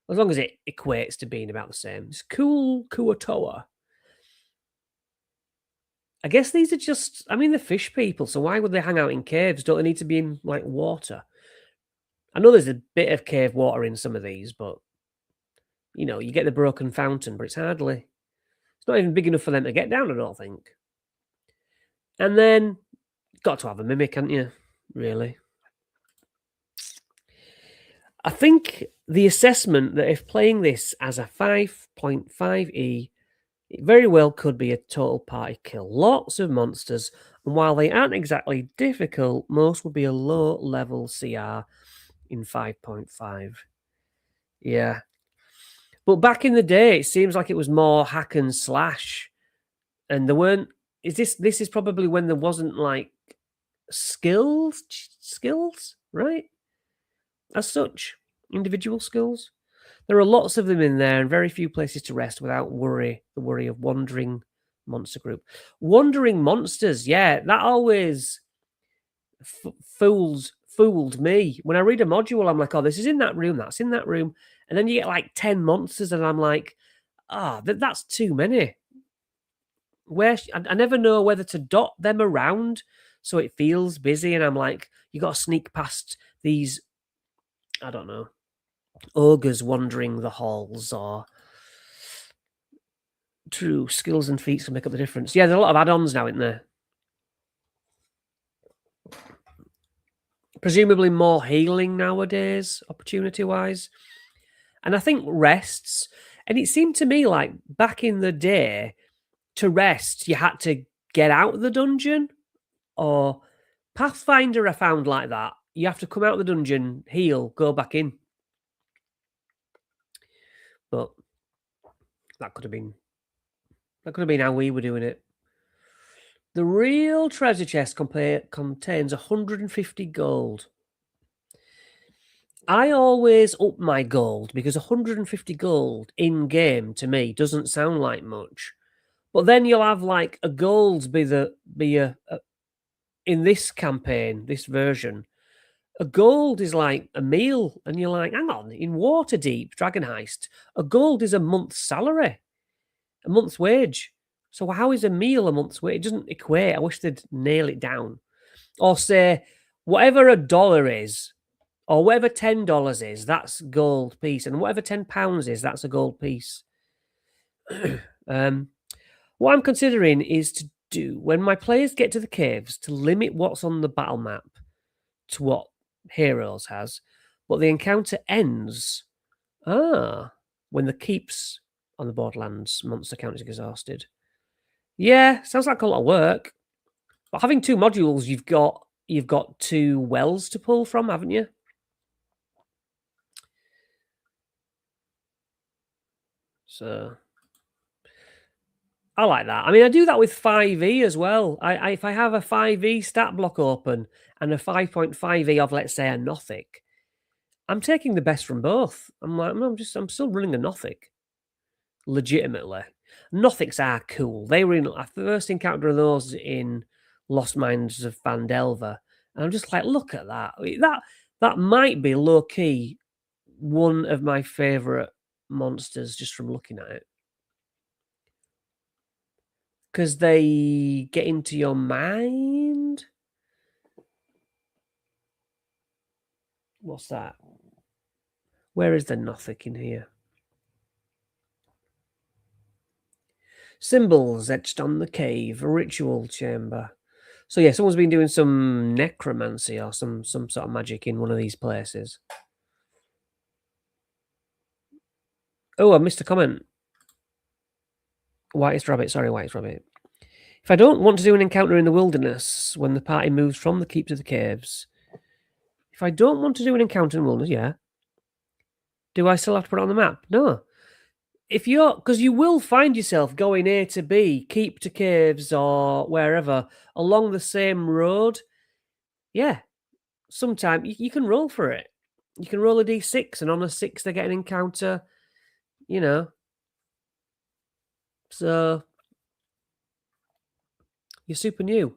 As long as it equates to being about the same. It's cool, Kuatoa. I guess these are just, they're fish people, so why would they hang out in caves? Don't they need to be in, like, water? I know there's a bit of cave water in some of these, but, you get the broken fountain, but it's not even big enough for them to get down, I don't think. And then, got to have a mimic, haven't you? Really? I think the assessment that if playing this as a 5.5e, it very well could be a total party kill. Lots of monsters, and while they aren't exactly difficult, most would be a low level CR in 5.5. Yeah. But back in the day, it seems like it was more hack and slash. And there weren't this is probably when there wasn't like skills, right? As such, individual skills. There are lots of them in there and very few places to rest without the worry of wandering monster group. Wandering monsters, yeah, that always fooled me. When I read a module, I'm like, oh, this is in that room, that's in that room. And then you get like 10 monsters and I'm like, that's too many. I never know whether to dot them around so it feels busy. And I'm like, you got to sneak past these, I don't know, ogres wandering the halls, or true skills and feats can make up the difference. Yeah, there's a lot of add-ons now, isn't there? Presumably more healing nowadays, opportunity-wise. And I think rests, and it seemed to me like back in the day, to rest, you had to get out of the dungeon, or Pathfinder I found like that. You have to come out of the dungeon, heal, go back in. But that could have been how we were doing it. The real treasure chest contains 150 gold. I always up my gold because 150 gold in game to me doesn't sound like much. But then you'll have like a gold in this campaign, this version. A gold is like a meal, and you're like, hang on, in Waterdeep, Dragon Heist, a gold is a month's salary, a month's wage. So how is a meal a month's wage? It doesn't equate. I wish they'd nail it down. Or say, whatever $1 is, or whatever $10 is, that's gold piece. And whatever £10 is, that's a gold piece. What I'm considering is to do, when my players get to the caves, to limit what's on the battle map to what Heroes has, but the encounter ends when the keeps on the Borderlands monster count is exhausted. Yeah, sounds like a lot of work. But having 2 modules, you've got 2 wells to pull from, haven't you? So I like that. I do that with 5e as well. If I have a 5e stat block open and a 5.5e of, let's say, a Nothic, I'm taking the best from both. I'm like, I'm still running a Nothic. Legitimately. Nothics are cool. They were I first encountered those in Lost Mines of Phandelver. And I'm just like, look at that. That might be low-key one of my favourite monsters just from looking at it. Because they get into your mind. What's that? Where is the Nothic in here? Symbols etched on the cave, a ritual chamber. So yeah, someone's been doing some necromancy or some sort of magic in one of these places. Oh, I missed a comment. Whitest Rabbit. Sorry, Whitest Rabbit. If I don't want to do an encounter in the wilderness when the party moves from the keep to the caves, if I don't want to do an encounter in the wilderness, yeah, do I still have to put it on the map? No. Because you will find yourself going A to B, keep to caves or wherever, along the same road. Yeah. Sometime you can roll for it. You can roll a d6, and on a 6 they get an encounter, So you're super new.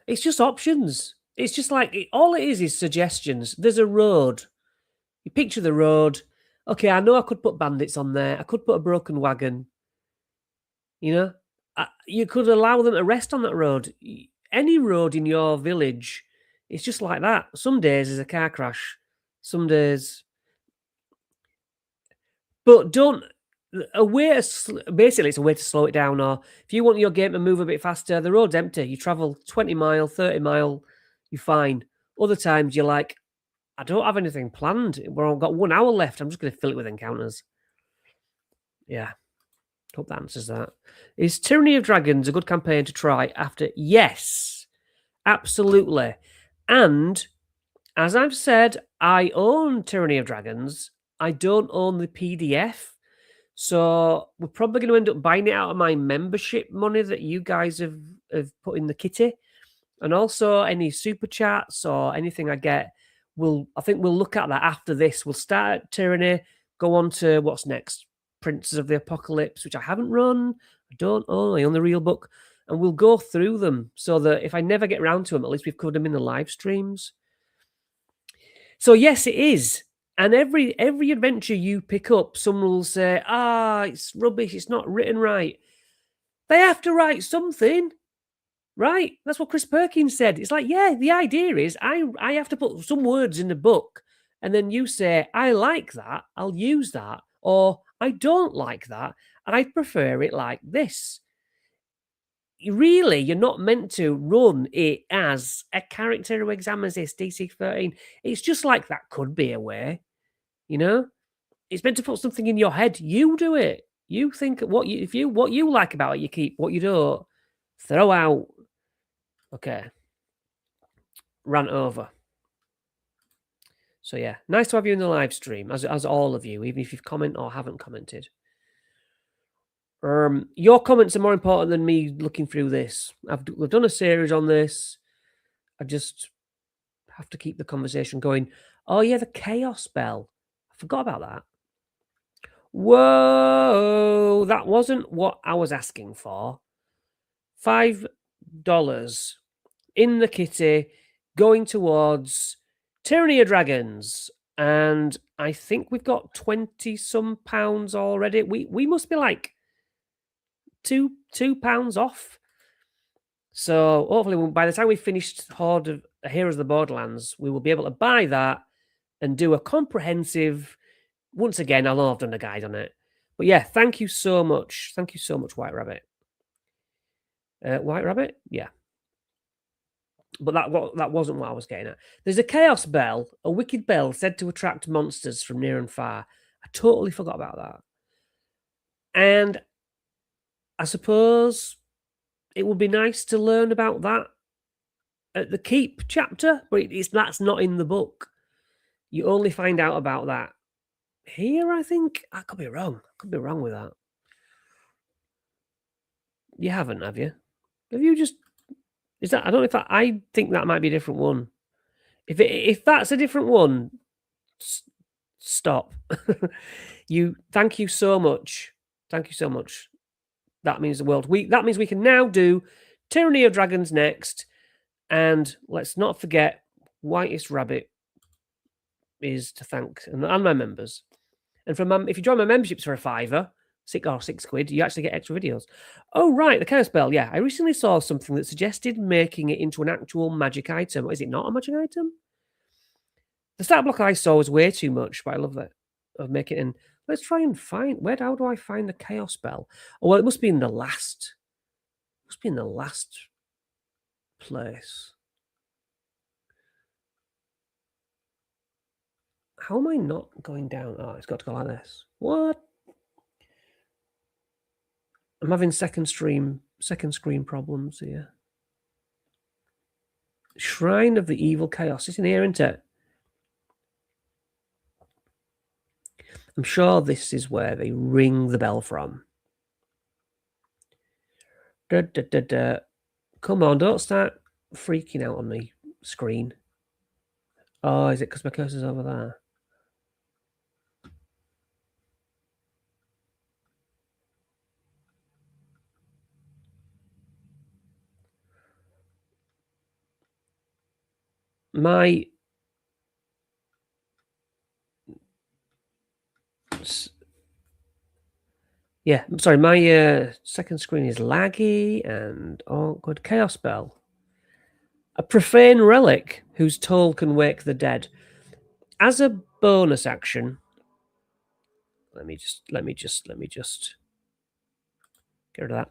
It's just options. It's just like all it is suggestions. There's a road. You picture the road. Okay, I know I could put bandits on there. I could put a broken wagon. You know, you could allow them to rest on that road. Any road in your village, it's just like that. Some days there's a car crash. Some days, but don't. Basically, it's a way to slow it down. Or if you want your game to move a bit faster, the road's empty. You travel 20 mile, 30 mile, you're fine. Other times you're like, I don't have anything planned. We've got 1 hour left. I'm just going to fill it with encounters. Yeah. Hope that answers that. Is Tyranny of Dragons a good campaign to try after? Yes, absolutely. And as I've said, I own Tyranny of Dragons. I don't own the PDF. So we're probably going to end up buying it out of my membership money that you guys have put in the kitty. And also any super chats or anything I get, I think we'll look at that after this. We'll start at Tyranny, go on to what's next. Princes of the Apocalypse, which I haven't run. I don't own. I own the real book. And we'll go through them so that if I never get around to them, at least we've covered them in the live streams. So yes, it is. And every adventure you pick up, someone will say, it's rubbish, it's not written right. They have to write something, right? That's what Chris Perkins said. It's like, yeah, the idea is I have to put some words in the book, and then you say, I like that, I'll use that, or I don't like that, I prefer it like this. Really, you're not meant to run it as a character who examines this DC 13. It's just like that could be a way, you know? It's meant to put something in your head. You do it. You think what you like about it, you keep. What you don't, throw out. Okay. Rant over. So yeah, nice to have you in the live stream, as all of you, even if you've commented or haven't commented. Your comments are more important than me looking through this. We've done a series on this. I just have to keep the conversation going. Oh yeah, the chaos bell. I forgot about that. Whoa, that wasn't what I was asking for. $5 in the kitty going towards Tyranny of Dragons. And I think we've got 20 some pounds already. We must be like £2 off. So hopefully by the time we've finished Horde of Heroes of the Borderlands, we will be able to buy that and do a comprehensive. Once again, I'll have done a guide on it. But yeah, thank you so much. Thank you so much, White Rabbit. White Rabbit? Yeah. But that wasn't what I was getting at. There's a chaos bell, a wicked bell said to attract monsters from near and far. I totally forgot about that. And I suppose it would be nice to learn about that at the Keep chapter, but that's not in the book. You only find out about that here, I think. I could be wrong. I could be wrong with that. You haven't, have you? Have you just... Is that... I don't know if that... I think that might be a different one. If that's a different one, stop. Thank you so much. Thank you so much. That means the world. That means we can now do Tyranny of Dragons next. And let's not forget, Whitest Rabbit is to thank, and my members. And if you join my memberships for a £5 or £6, you actually get extra videos. Oh, right, the Chaos Bell. Yeah, I recently saw something that suggested making it into an actual magic item. Is it not a magic item? The stat block I saw was way too much, but I love that. Of making it in. Let's try and find... How do I find the Chaos Bell? Oh, well, it must be in the last... Must be in the last place. How am I not going down? Oh, it's got to go like this. What? I'm having second screen problems here. Shrine of the Evil Chaos. It's in here, isn't it? I'm sure this is where they ring the bell from. Da, da, da, da. Come on, don't start freaking out on the screen. Oh, is it because my cursor's over there? my yeah, sorry, my second screen is laggy and awkward. Chaos Bell. A profane relic whose toll can wake the dead. As a bonus action, let me just get rid of that.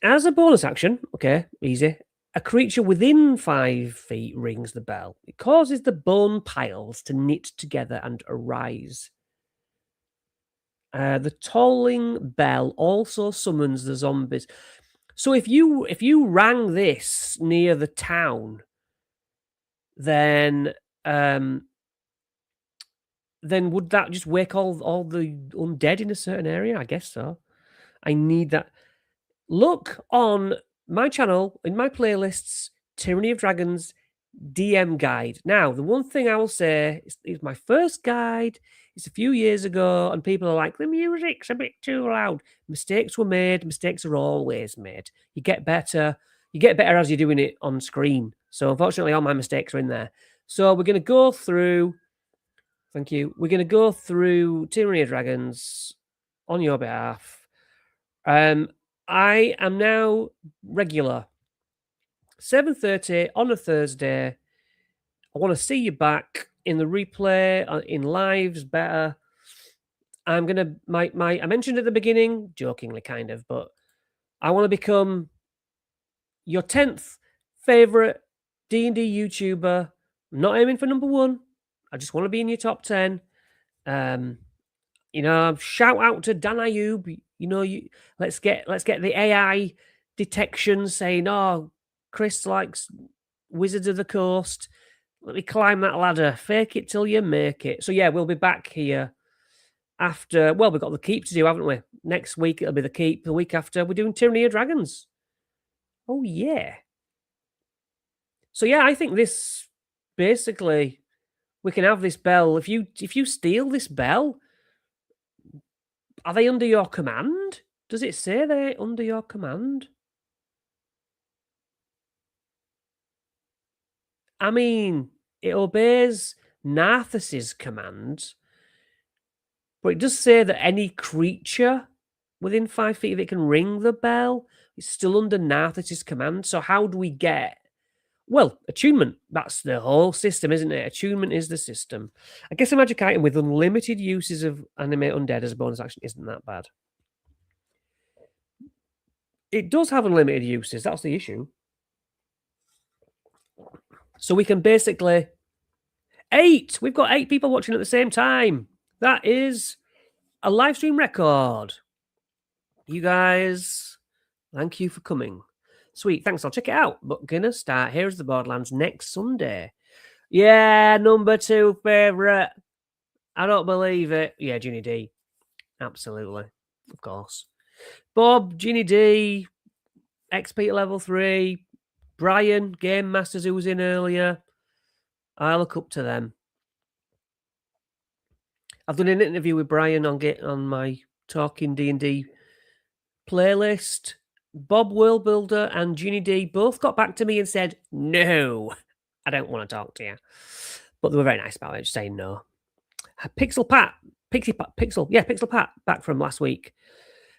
As a bonus action, okay, easy. A creature within 5 feet rings the bell. It causes the bone piles to knit together and arise. The tolling bell also summons the zombies. So if you rang this near the town, then would that just wake all the undead in a certain area? I guess so. I need that. Look on my channel in my playlists, Tyranny of Dragons DM guide. Now, the one thing I will say is my first guide. It's a few years ago, and people are like, the music's a bit too loud. Mistakes were made. Mistakes are always made. You get better. You get better as you're doing it on screen. So, unfortunately, all my mistakes are in there. So, we're going to go through. Thank you. We're going to go through Tyranny of Dragons on your behalf. I am now regular. 7:30 on a Thursday. I want to see you back in the replay, in lives better. I'm gonna I mentioned at the beginning, jokingly kind of, but I want to become your 10th favorite D&D YouTuber. I'm not aiming for number 1. I just want to be in your top 10. Shout out to Dan Ayub. Let's get the AI detection saying, "Oh, Chris likes Wizards of the Coast. Let me climb that ladder. Fake it till you make it." So yeah, we'll be back here after. Well, we've got the keep to do, haven't we? Next week it'll be the keep. The week after we're doing Tyranny of Dragons. Oh yeah. So yeah, I think this basically we can have this bell. If you steal this bell, are they under your command? Does it say they're under your command? I mean, it obeys Narthus's commands, but it does say that any creature within 5 feet of it can ring the bell. It's still under Narthus's command. So how do we get... Well, attunement. That's the whole system, isn't it? Attunement is the system. I guess a magic item with unlimited uses of animate undead as a bonus action isn't that bad. It does have unlimited uses. That's the issue. So we can basically... 8! We've got 8 people watching at the same time. That is a live stream record. You guys, thank you for coming. Sweet, thanks. I'll check it out. But gonna start Heroes of the Borderlands next Sunday. Yeah, number 2 favorite. I don't believe it. Yeah, Ginny D. Absolutely. Of course. Bob, Ginny D, XP at level 3, Brian, Game Masters, who was in earlier. I look up to them. I've done an interview with Brian on my Talking D&D playlist. Bob Worldbuilder and Ginny D both got back to me and said, no, I don't want to talk to you. But they were very nice about it, just saying no. Pixel Pat, back from last week.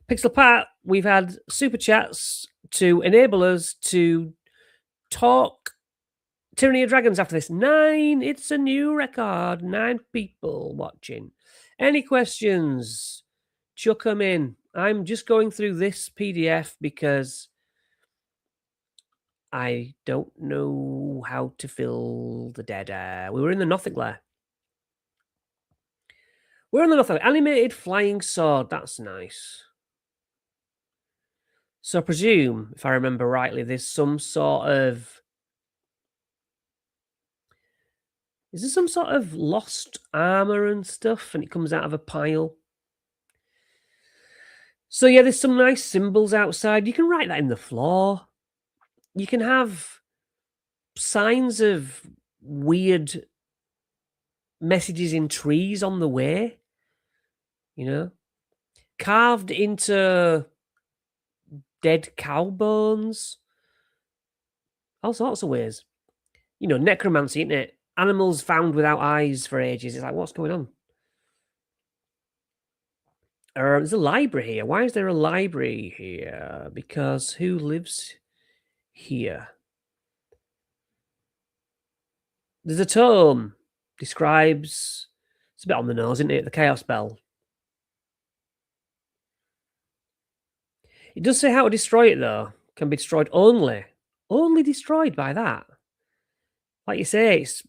Pixel Pat, we've had super chats to enable us to talk Tyranny of Dragons after this. 9, it's a new record. 9 people watching. Any questions? Chuck them in. I'm just going through this PDF because I don't know how to fill the dead air. We were in the Nothing Lair. We're in the Nothing Lair. Animated flying sword. That's nice. So I presume, if I remember rightly, there's some sort of... Is there some sort of lost armor and stuff, and it comes out of a pile? So yeah, there's some nice symbols outside. You can write that in the floor. You can have signs of weird messages in trees on the way, carved into dead cow bones. All sorts of ways. you know, necromancy, isn't it? Animals found without eyes for ages. It's like, what's going on? There's a library here. Why is there a library here? Because who lives here? There's a tome. Describes... It's a bit on the nose, isn't it? The Chaos Bell. It does say how to destroy it, though. Can be destroyed only. Only destroyed by that. Like you say, it's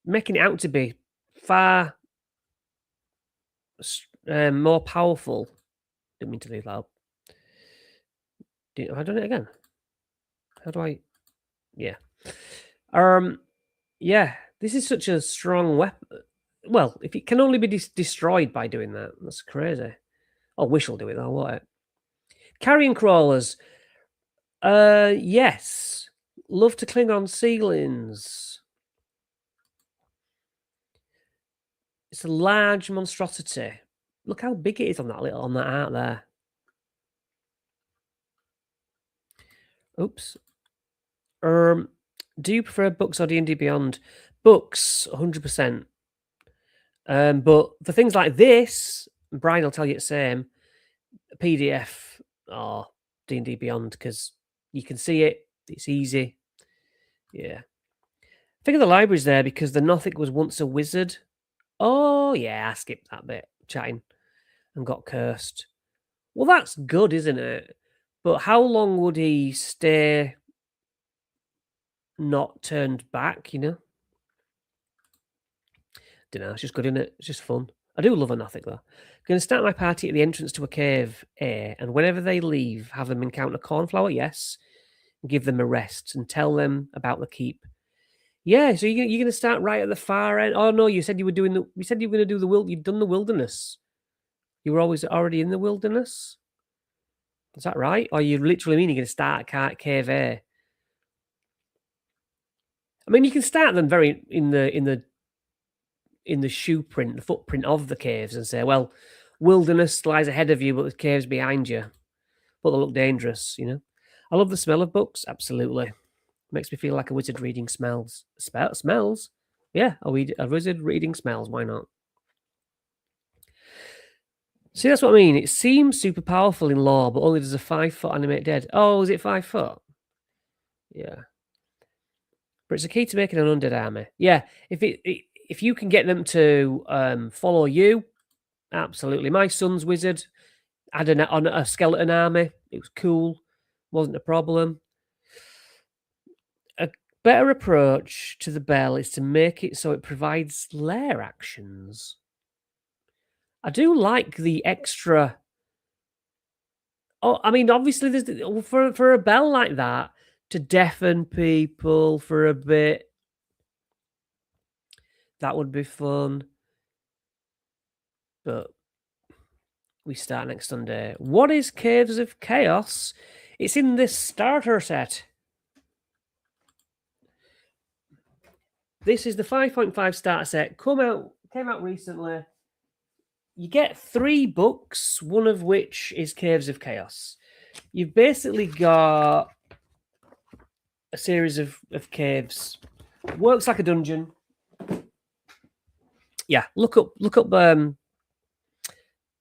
making it out to be far more powerful. Didn't mean to leave that up. Have I done it again? How do I... Yeah. Yeah, this is such a strong weapon. Well, if it can only be destroyed by doing that, that's crazy. Oh, Wish will do it though, won't it? Carrion crawlers. Yes. Love to cling on ceilings. It's a large monstrosity. Look how big it is on that art there. Oops. Do you prefer books or D&D Beyond? Books, 100%. But for things like this, Brian will tell you the same. PDF or D&D Beyond, because you can see it. It's easy. Yeah. I think of the library's there because the Nothic was once a wizard. Oh, yeah, I skipped that bit, chatting, and got cursed. Well, that's good, isn't it? But how long would he stay not turned back, you know? Don't know, it's just good, isn't it? It's just fun. I do love a Nothic, though. I'm going to start my party at the entrance to a cave, and whenever they leave, have them encounter Cornflower, yes, and give them a rest, and tell them about the keep. Yeah, so you're going to start right at the far end. Oh no, you said you were doing you said you were going to do the you'd done the wilderness. You were always already in the wilderness. Is that right? Or you literally mean you're going to start at cave A? I mean, you can start them very in the shoe print, the footprint of the caves, and say, well, wilderness lies ahead of you, but the caves behind you. But they look dangerous, you know. I love the smell of books. Absolutely. Makes me feel like a wizard reading smells. Smells? Yeah, a wizard reading smells. Why not? See, that's what I mean. It seems super powerful in lore, but only does a 5-foot animate dead. Oh, is it 5 foot? Yeah. But it's a key to making an undead army. Yeah, if you can get them to follow you, absolutely. My son's wizard had a skeleton army. It was cool. Wasn't a problem. A better approach to the bell is to make it so it provides lair actions. I do like the extra... Oh, I mean, obviously, there's for a bell like that, to deafen people for a bit, that would be fun. But we start next Sunday. What is Caves of Chaos? It's in this starter set. This is the 5.5 starter set. Came out recently. You get 3 books, one of which is Caves of Chaos. You've basically got a series of caves. Works like a dungeon. Yeah, look up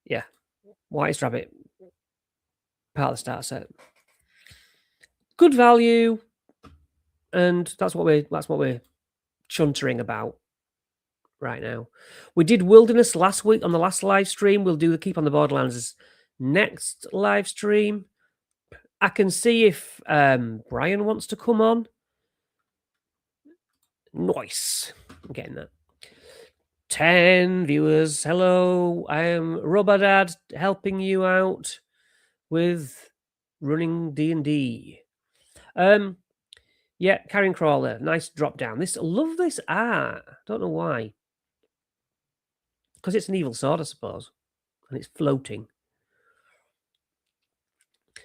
yeah, Whitest Rabbit, part of the starter set. Good value, and that's what we're chuntering about right now. We did Wilderness last week on the last live stream. We'll do the Keep on the Borderlands next live stream. I can see if Brian wants to come on. Nice. I'm getting that. 10 viewers. Hello. I am Robadad, helping you out with running D&D. Yeah, Carrion Crawler. Nice drop down. I love this art. Don't know why. Because it's an evil sword, I suppose. And it's floating.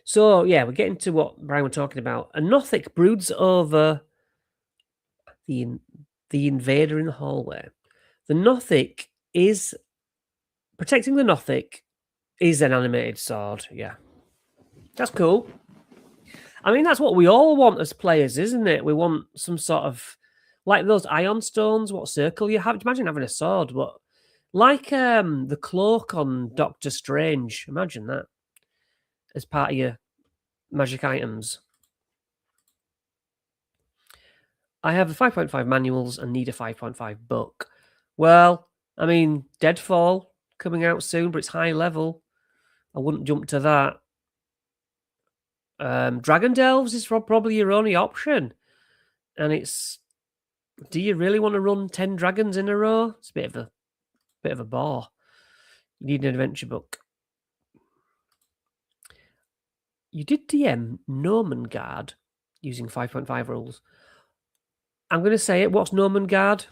So, yeah, we're getting to what Brian was talking about. A Nothic broods over the invader in the hallway. The Nothic is... Protecting the Nothic is an animated sword, yeah. That's cool. I mean, that's what we all want as players, isn't it? We want some sort of... Like those ion stones, what circle you have. Imagine having a sword, but like the cloak on Doctor Strange. Imagine that as part of your magic items. I have the 5.5 manuals and need a 5.5 book. Well, I mean, Deadfall coming out soon, but it's high level. I wouldn't jump to that. Dragon Delves is probably your only option. And it's, do you really want to run 10 dragons in a row? It's a bit of a bore. You need an adventure book. You did DM Normangard using 5.5 rules. I'm going to say it. What's Normangard?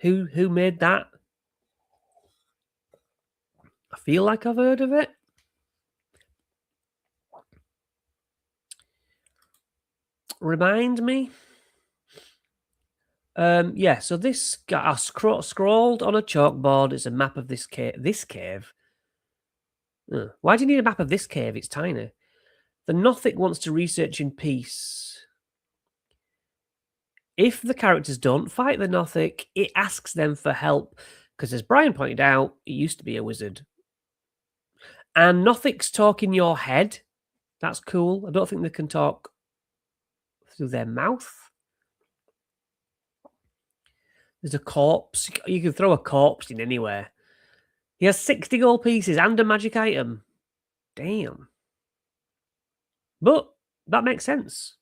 Who made that? I feel like I've heard of it. Remind me. Yeah, so this guy, I scrolled on a chalkboard. It's a map of this cave. This cave? Why do you need a map of this cave? It's tiny. The Nothic wants to research in peace. If the characters don't fight the Nothic, it asks them for help. Because as Brian pointed out, it used to be a wizard. And Nothics talk in your head. That's cool. I don't think they can talk through their mouth. There's a corpse. You can throw a corpse in anywhere. He has 60 gold pieces and a magic item. Damn. But that makes sense.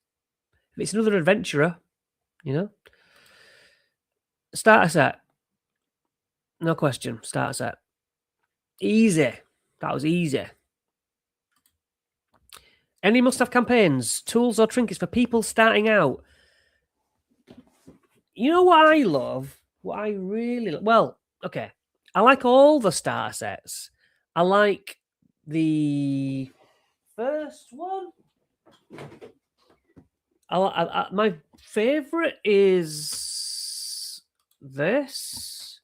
If it's another adventurer, you know. Starter set. No question. Starter set. Easy. That was easy. Any must-have campaigns, tools or trinkets for people starting out? You know what I love? What I really... Well, okay. I like all the starter sets. I like the first one. My favourite is this.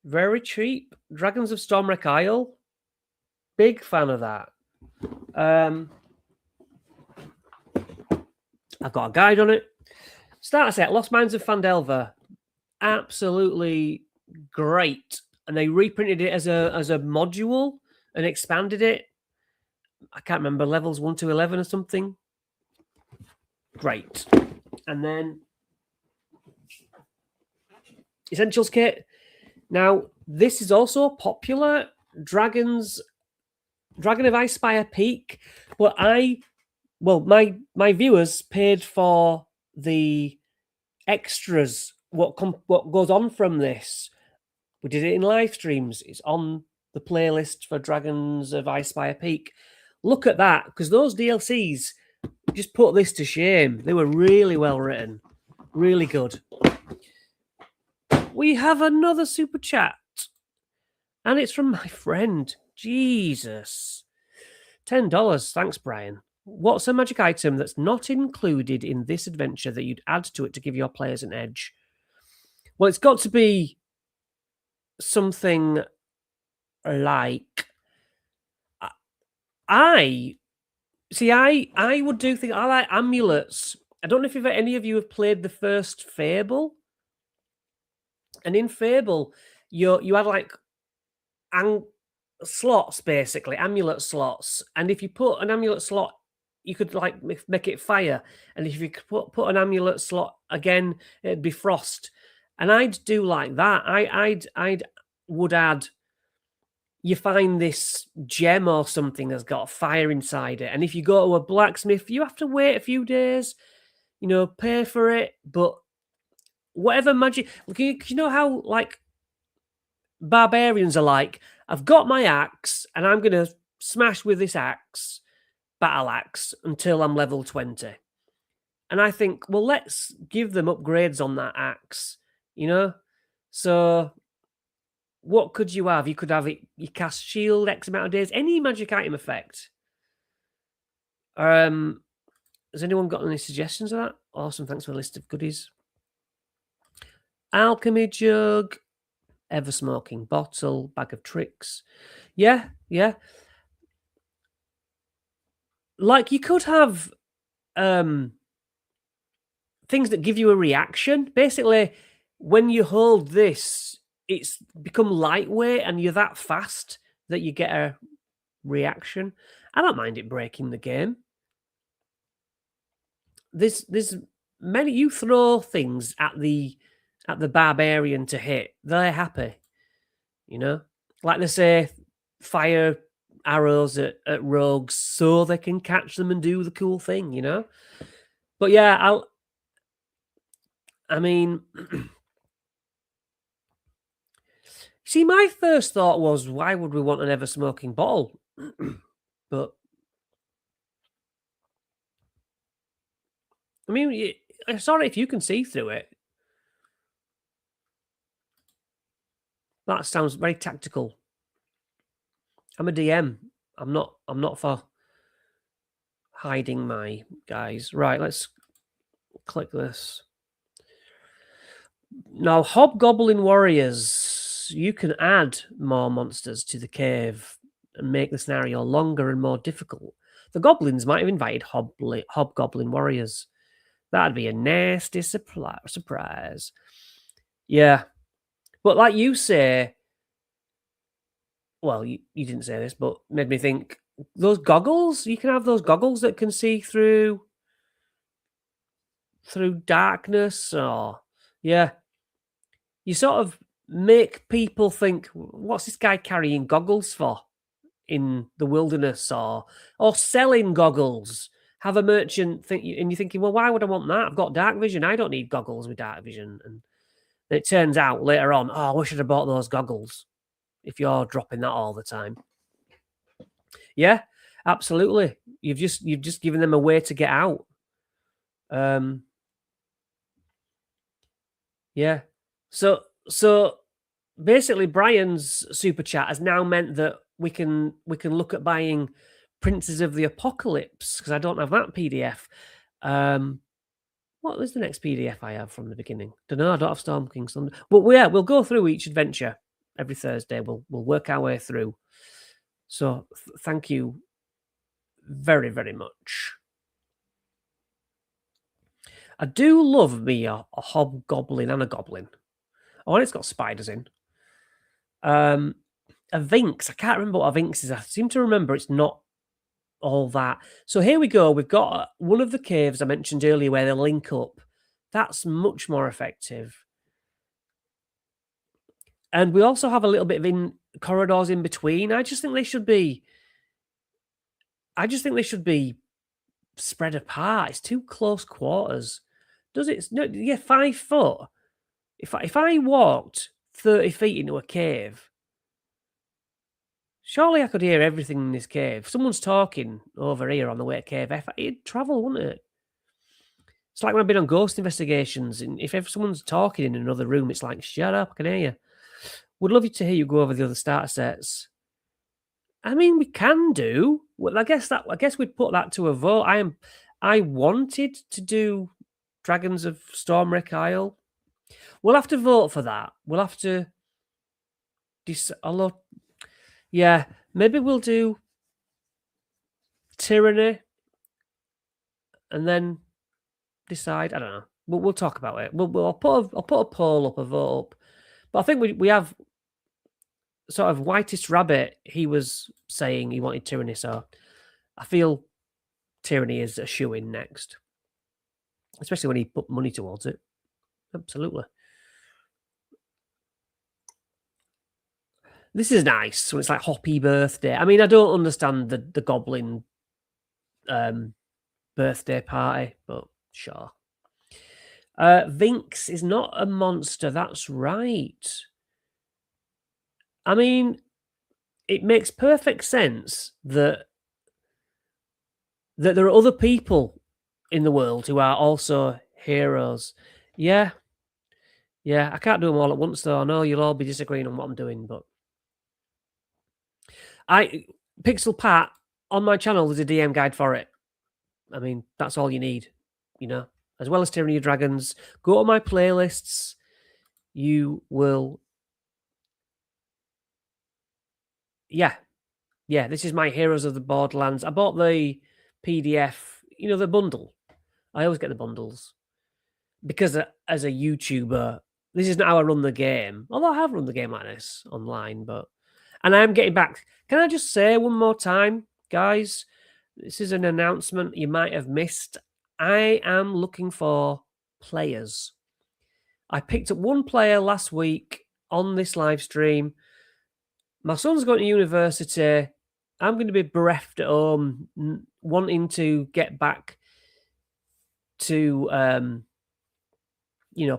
Very cheap. Dragons of Stormwreck Isle. Big fan of that. I've got a guide on it. Starter set, Lost Mines of Phandelver. Absolutely great. And they reprinted it as a module and expanded it. I can't remember, levels 1 to 11 or something. Great. And then Essentials Kit. Now, this is also popular. Dragon of Icespire Peak. But my viewers paid for the extras. What goes on from this? We did it in live streams. It's on the playlist for Dragons of Icespire Peak. Look at that, because those DLCs just put this to shame. They were really well written, really good. We have another super chat, and it's from my friend. Jesus, $10. Thanks, Brian. What's a magic item that's not included in this adventure that you'd add to it to give your players an edge? Well, it's got to be something like... I would do things... I like amulets. I don't know if any of you have played the first Fable. And in Fable, you had like slots, basically, amulet slots. And if you put an amulet slot, you could like make it fire. And if you could put an amulet slot again, it'd be frost. And I'd do like that. I would add, you find this gem or something that's got fire inside it. And if you go to a blacksmith, you have to wait a few days, pay for it. But whatever magic, you know how like barbarians are like, I've got my axe and I'm going to smash with this axe, battle axe, until I'm level 20. And I think, well, let's give them upgrades on that axe, So what could you have? You could have it, you cast shield X amount of days, any magic item effect. Has anyone got any suggestions of that? Awesome, thanks for the list of goodies. Alchemy jug, ever smoking bottle, bag of tricks. Yeah. Like you could have things that give you a reaction. Basically, when you hold this, it's become lightweight and you're that fast that you get a reaction. I don't mind it breaking the game. There's many, you throw things at the barbarian to hit, they're happy, you know? Like they say, fire arrows at rogues so they can catch them and do the cool thing, you know? But yeah, I mean, see, my first thought was, why would we want an ever smoking bottle? But I mean, I'm sorry if you can see through it. That sounds very tactical. I'm a DM. I'm not for hiding my guys. Right, let's click this. Now, Hobgoblin Warriors, you can add more monsters to the cave and make the scenario longer and more difficult. The goblins might have invited Hobgoblin Warriors. That'd be a nasty surprise. Yeah. But like you say, well, you didn't say this, but made me think, those goggles, you can have those goggles that can see through darkness, or yeah. You sort of make people think, what's this guy carrying goggles for in the wilderness, or selling goggles? Have a merchant think, and you're thinking, well, why would I want that? I've got dark vision. I don't need goggles with dark vision. And it turns out later on, I wish I'd have bought those goggles. If you're dropping that all the time, yeah, absolutely. You've just given them a way to get out. Yeah. So basically, Brian's super chat has now meant that we can look at buying Princes of the Apocalypse, because I don't have that PDF. What was the next PDF I have from the beginning? Don't know. I don't have Storm King's Thunder. But yeah, we'll go through each adventure every Thursday. We'll work our way through. So thank you very, very much. I do love me a hobgoblin and a goblin. Oh, and it's got spiders in. A Vinx. I can't remember what a Vinx is. I seem to remember it's not all that. So here we go. We've got one of the caves I mentioned earlier where they link up. That's much more effective. And we also have a little bit of corridors in between. I just think they should be spread apart. It's too close quarters. Does it? No, yeah, 5 foot. If I walked 30 feet into a cave, surely I could hear everything in this cave. If someone's talking over here on the way to Cave F, it'd travel, wouldn't it? It's like when I've been on ghost investigations, and if someone's talking in another room, it's like, shut up, I can hear you. Would love you to hear you go over the other starter sets. I mean, we can do. Well, I guess we'd put that to a vote. I wanted to do Dragons of Stormwreck Isle. We'll have to vote for that. We'll have to although, yeah, maybe we'll do Tyranny and then decide. I don't know. We'll talk about it. I'll put a poll up, a vote up. But I think we have sort of Whitest Rabbit. He was saying he wanted Tyranny, so I feel Tyranny is a shoe-in next, especially when he put money towards it. Absolutely. This is nice. So it's like Hoppy Birthday. I mean, I don't understand the Goblin birthday party, but sure. Vinx is not a monster. That's right. I mean, it makes perfect sense that there are other people in the world who are also heroes. Yeah. Yeah, I can't do them all at once, though. I know you'll all be disagreeing on what I'm doing, but Pixel Pat, on my channel, there's a DM guide for it. I mean, that's all you need, you know. As well as Tyranny of Dragons, go to my playlists. You will... Yeah, this is my Heroes of the Borderlands. I bought the PDF, you know, the bundle. I always get the bundles. because as a YouTuber, this isn't how I run the game. Although I have run the game like this online, and I am getting back. Can I just say one more time, guys? This is an announcement you might have missed. I am looking for players. I picked up one player last week on this live stream. My son's going to university. I'm going to be bereft at home, wanting to get back to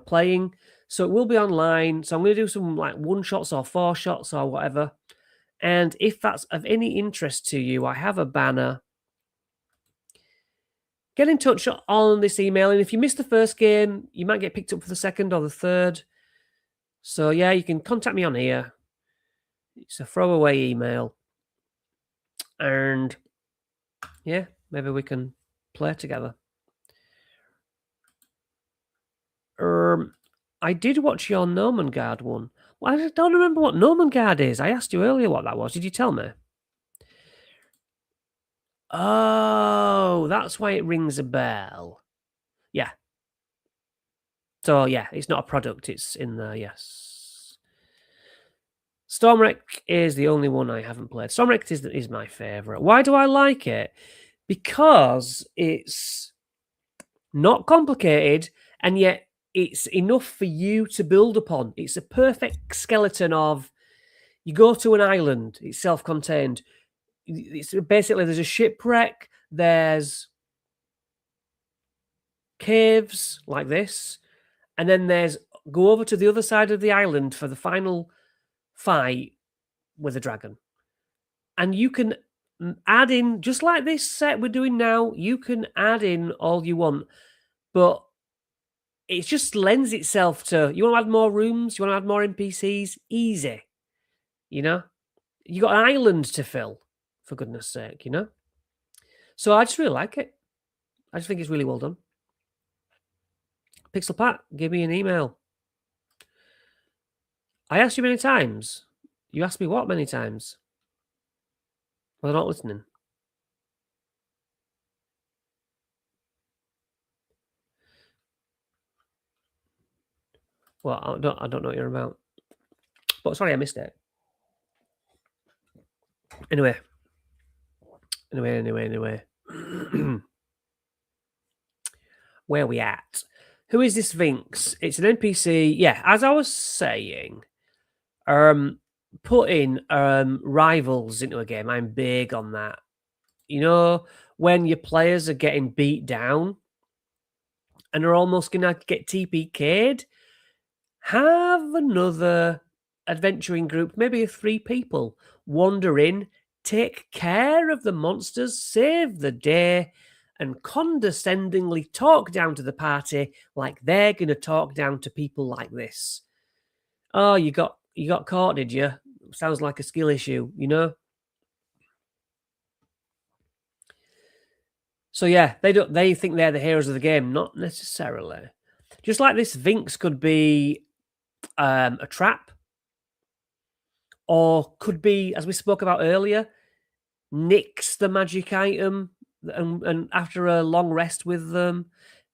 playing. So it will be online. So I'm going to do some like 1 shots or 4 shots or whatever. And if that's of any interest to you, I have a banner. Get in touch on this email. And if you missed the first game, you might get picked up for the second or the third. So yeah, you can contact me on here. It's a throwaway email. And yeah, maybe we can play together. I did watch your Nomengard one. Well, I don't remember what Nomengard is. I asked you earlier what that was. Did you tell me? Oh, that's why it rings a bell. Yeah. So, yeah, it's not a product. It's in there, yes. Stormwreck is the only one I haven't played. Stormwreck is my favourite. Why do I like it? Because it's not complicated, and yet it's enough for you to build upon. It's a perfect skeleton of, you go to an island, it's self-contained. It's basically, there's a shipwreck, there's caves like this, and then there's go over to the other side of the island for the final fight with a dragon. And you can add in, just like this set we're doing now, you can add in all you want, but it just lends itself to, you want to add more rooms, you want to add more NPCs, easy, you know? You got an island to fill, for goodness sake, you know? So I just really like it. I just think it's really well done. Pixel Pat, give me an email. I asked you many times. You asked me what many times? Well, they're not listening. Well, I don't know what you're about. But sorry, I missed it. Anyway. Where are we at? Who is this Vinx? It's an NPC. Yeah, as I was saying, putting rivals into a game, I'm big on that. You know, when your players are getting beat down and are almost going to get TPK'd, have another adventuring group, maybe 3 people, wander in, take care of the monsters, save the day, and condescendingly talk down to the party like they're going to talk down to people like this. Oh, you got caught, did you? Sounds like a skill issue, you know? So yeah, they think they're the heroes of the game, not necessarily. Just like this Vinx could be a trap, or could be, as we spoke about earlier, nix the magic item, and after a long rest with them,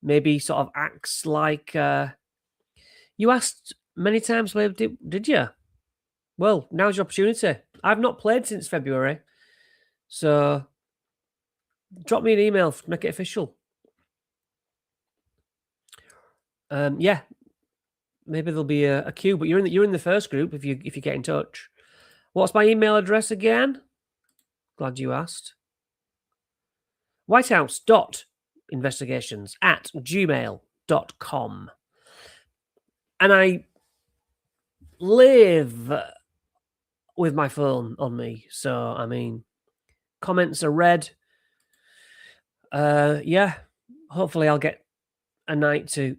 maybe sort of acts like you asked many times, did you? Well, now's your opportunity. I've not played since February, so drop me an email, make it official. Yeah, maybe there'll be a queue, but you're in the first group if you get in touch. What's my email address again? Glad you asked. whitehouse.investigations@gmail.com. And I live with my phone on me, so I mean, comments are read. Yeah, hopefully I'll get a night to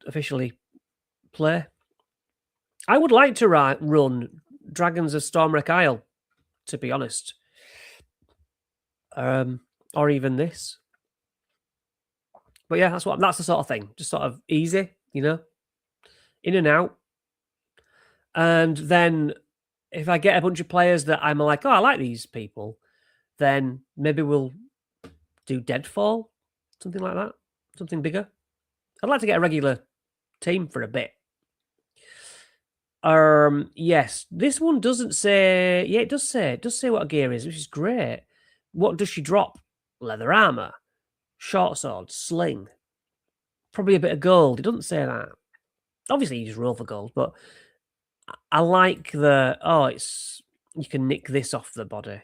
officially play. I would like to run Dragons of Stormwreck Isle, to be honest. Or even this. But yeah, that's the sort of thing. Just sort of easy, you know, in and out. And then if I get a bunch of players that I'm like, oh, I like these people, then maybe we'll do Deadfall, something like that, something bigger. I'd like to get a regular team for a bit. Yes, this one doesn't say. Yeah, it does say. It does say what a gear is, which is great. What does she drop? Leather armor, short sword, sling. Probably a bit of gold. It doesn't say that. Obviously, you just roll for gold, but I like the. Oh, it's you can nick this off the body.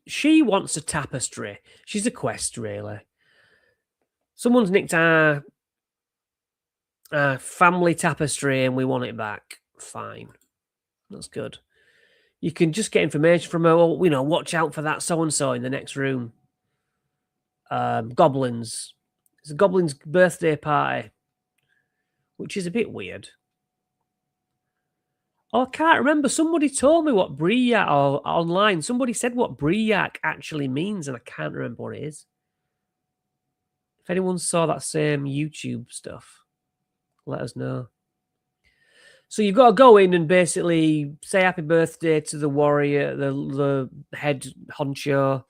She wants a tapestry. She's a quest, really. Someone's nicked our family tapestry and we want it back. Fine. That's good. You can just get information from her. Oh, watch out for that so-and-so in the next room. Goblins. It's a goblin's birthday party, which is a bit weird. Oh, I can't remember. Somebody told me what Briac, or online, somebody said what Briac actually means, and I can't remember what it is. If anyone saw that same YouTube stuff, let us know. So you've got to go in and basically say happy birthday to the warrior, the head honcho,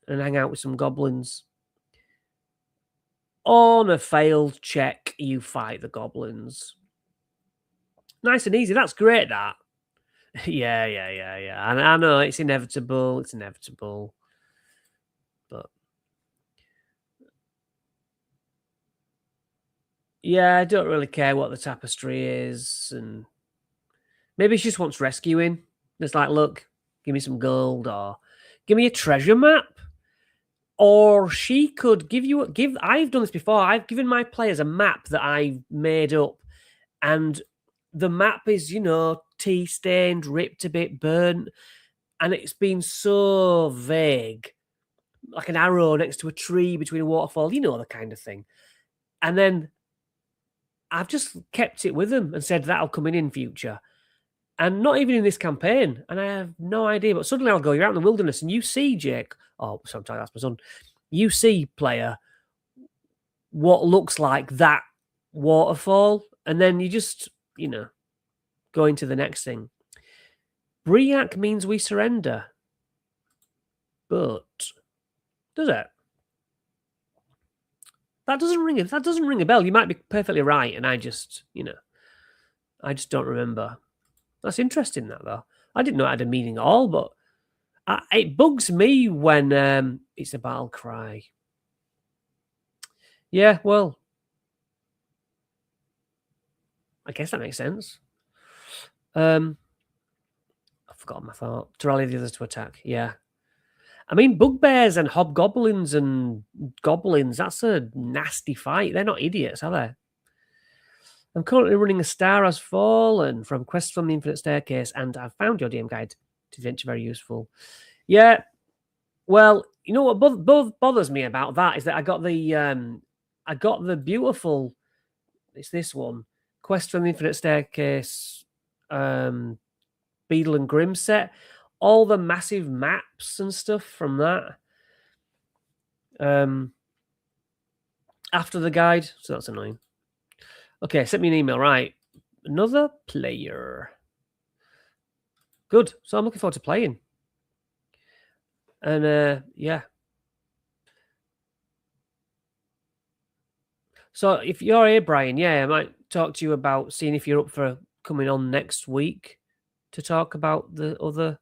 and hang out with some goblins. On a failed check, you fight the goblins. Nice and easy. That's great, that. Yeah. I know, it's inevitable. It's inevitable. But yeah, I don't really care what the tapestry is. And maybe she just wants rescuing. It's like, look, give me some gold, or give me a treasure map. Or she could I've done this before. I've given my players a map that I've made up, and the map is, tea stained, ripped a bit, burnt, and it's been so vague, like an arrow next to a tree between a waterfall, the kind of thing. And then I've just kept it with them and said that'll come in future. And not even in this campaign. And I have no idea. But suddenly I'll go, you're out in the wilderness and you see, Jake. Oh, sometimes that's my son. You see, player, what looks like that waterfall. And then you just, go into the next thing. Briac means we surrender. But does it? That doesn't ring a bell. You might be perfectly right. And I just, I just don't remember. That's interesting, that, though. I didn't know it had a meaning at all, but it bugs me when it's a battle cry. Yeah, well, I guess that makes sense. I've forgotten my thought. To rally the others to attack. Yeah. I mean, bugbears and hobgoblins and goblins, that's a nasty fight. They're not idiots, are they? I'm currently running A Star Has Fallen from Quest from the Infinite Staircase, and I've found your DM guide to adventure very useful. Yeah, well, you know what both bothers me about that is that I got the beautiful, it's this one, Quest from the Infinite Staircase, Beadle and Grimm set, all the massive maps and stuff from that. After the guide, so that's annoying. Okay, sent me an email, right? Another player. Good. So I'm looking forward to playing. And yeah. So if you're here, Brian, yeah, I might talk to you about seeing if you're up for coming on next week to talk about the other,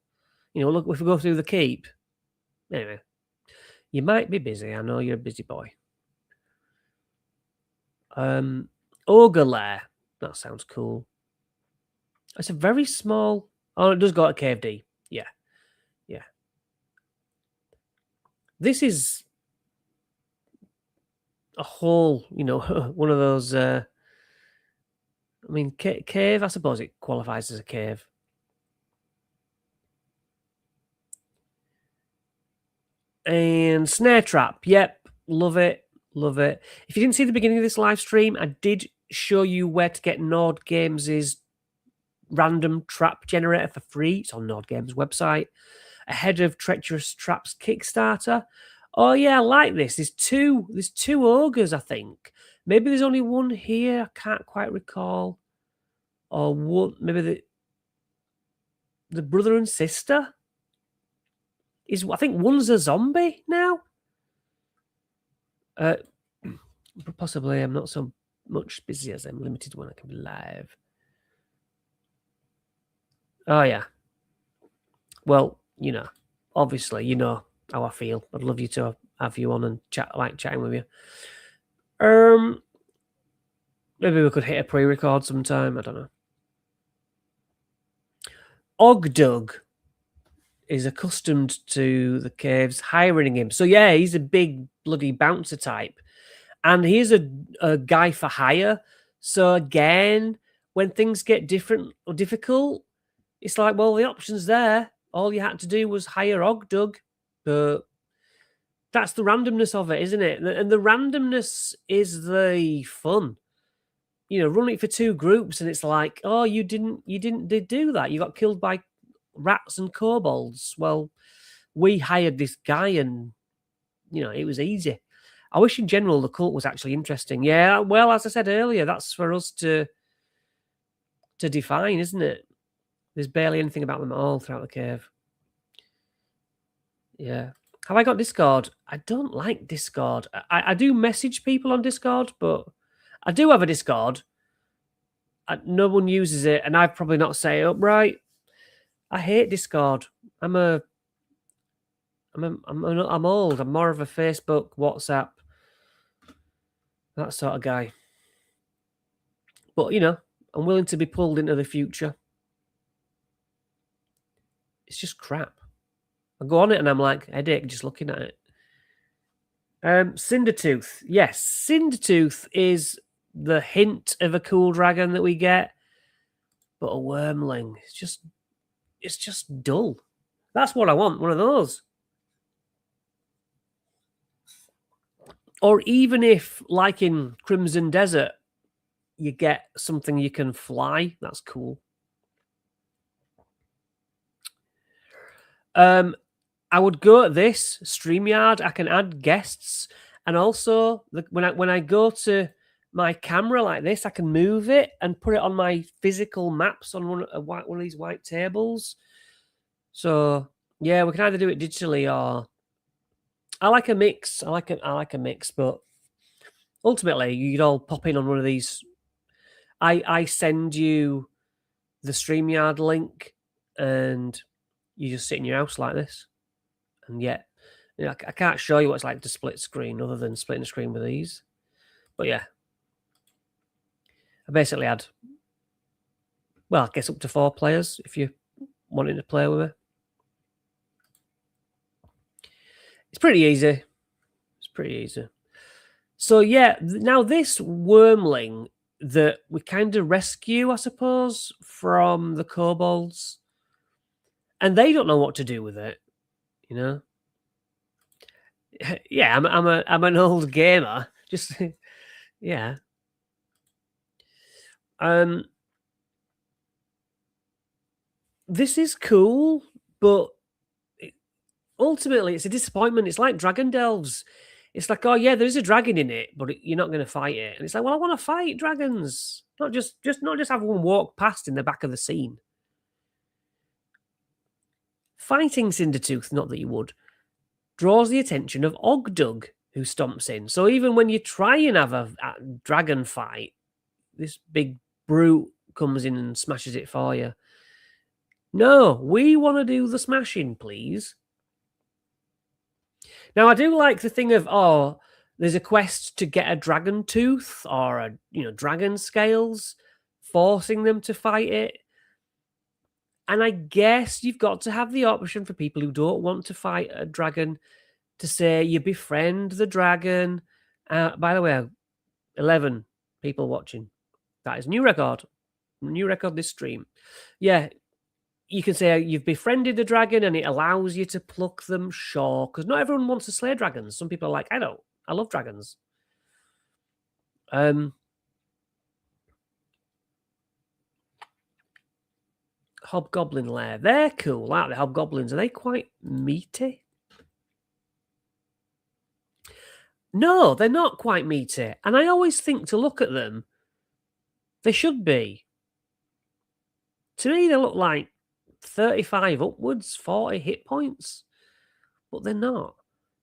look, if we go through the keep. Anyway, you might be busy. I know you're a busy boy. Ogre Lair. That sounds cool. It's a very small. Oh, it does go to Cave D. Yeah. This is a whole, one of those. I mean, cave. I suppose it qualifies as a cave. And snare trap. Yep, love it. If you didn't see the beginning of this live stream, I did show you where to get Nord Games' random trap generator for free. It's on Nord Games' website. Ahead of Treacherous Traps Kickstarter. Oh yeah, I like this. There's two ogres, I think. Maybe there's only one here. I can't quite recall. Or one, maybe the brother and sister. I think one's a zombie now. Possibly I'm not so much busy as I'm limited when I can be live. Oh yeah. Well, obviously, how I feel. I'd love you to have you on and chatting with you. Maybe we could hit a pre-record sometime. I don't know. Ogdug is accustomed to the caves hiring him. So yeah, he's a big bloody bouncer type. And he's a guy for hire. So again, when things get different or difficult, it's like, well, the option's there. All you had to do was hire Ogdug. But that's the randomness of it, isn't it? And the randomness is the fun. Run it for two groups, and it's like, oh, you didn't do that. You got killed by rats and kobolds. Well, we hired this guy, and it was easy. I wish in general the cult was actually interesting. Yeah, well, as I said earlier, that's for us to define, isn't it? There's barely anything about them at all throughout the cave. Yeah. Have I got Discord? I don't like Discord. I do message people on Discord, but I do have a Discord. No one uses it, and I've probably not set it up right. I hate Discord. I'm old. I'm more of a Facebook, WhatsApp, that sort of guy. But I'm willing to be pulled into the future. It's just crap. I go on it and I'm like, headache just looking at it. Cindertooth. Yes, Cindertooth is the hint of a cool dragon that we get, but a wormling. It's just dull. That's what I want, one of those. Or even if, like in Crimson Desert, you get something you can fly, that's cool. I would go at this StreamYard. I can add guests, and also when I go to my camera like this, I can move it and put it on my physical maps on one of these white tables. So yeah, we can either do it digitally or I like a mix. I like a mix, but ultimately you'd all pop in on one of these. I send you the StreamYard link, and you just sit in your house like this. And yet, I can't show you what it's like to split screen other than splitting the screen with these. But yeah, I basically had, well, I guess up to 4 players if you wanted to play with me. It's pretty easy. It's pretty easy. So yeah, now this wormling that we kind of rescue, I suppose, from the kobolds, and they don't know what to do with it. Yeah, I'm an old gamer. Just yeah. This is cool, but ultimately it's a disappointment. It's like Dragon Delves. It's like, oh yeah, there's a dragon in it, but you're not going to fight it. And it's like, well, I want to fight dragons, not just have one walk past in the back of the scene. Fighting Cindertooth, not that you would, draws the attention of Ogdug, who stomps in. So even when you try and have a dragon fight, this big brute comes in and smashes it for you. No, we want to do the smashing, please. Now, I do like the thing of, oh, there's a quest to get a dragon tooth or dragon scales, forcing them to fight it. And I guess you've got to have the option for people who don't want to fight a dragon to say you befriend the dragon. By the way, 11 people watching. That is new record. New record this stream. Yeah, you can say you've befriended the dragon and it allows you to pluck them, sure, because not everyone wants to slay dragons. Some people are like, I love dragons. Hobgoblin lair. They're cool, aren't they? Hobgoblins, are they quite meaty? No, they're not quite meaty. And I always think to look at them, they should be. To me, they look like 35 upwards, 40 hit points, but they're not.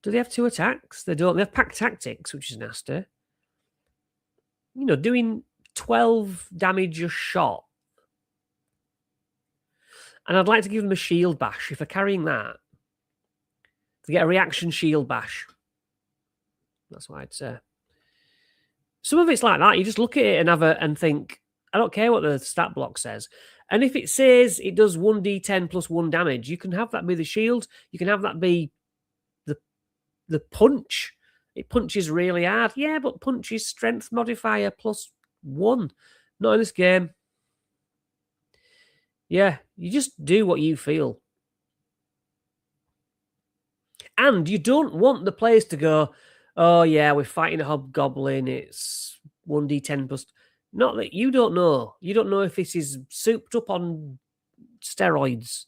Do they have 2 attacks? They don't. They have pack tactics, which is nasty. You know, doing 12 damage a shot. And I'd like to give them a shield bash. If they're carrying that, they get a reaction shield bash. That's what I'd say. Some of it's like that. You just look at it and think, I don't care what the stat block says. And if it says it does 1d10 plus 1 damage, you can have that be the shield. You can have that be the punch. It punches really hard. Yeah, but punch is strength modifier plus 1. Not in this game. Yeah, you just do what you feel. And you don't want the players to go, oh, yeah, we're fighting a hobgoblin. It's 1d10 plus... Not that you don't know. You don't know if this is souped up on steroids.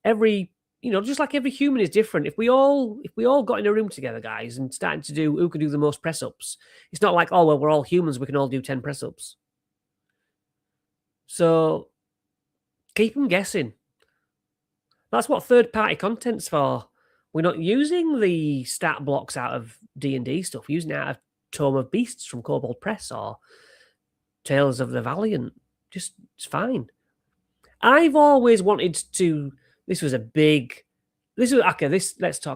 Just like every human is different. If we all got in a room together, guys, and started to do who can do the most press-ups, it's not like, oh, well, we're all humans, we can all do 10 press-ups. So keep them guessing. That's what third-party content's for. We're not using the stat blocks out of D&D stuff. We're using it out of Tome of Beasts from Kobold Press or Tales of the Valiant. It's fine. I've always wanted to... Let's talk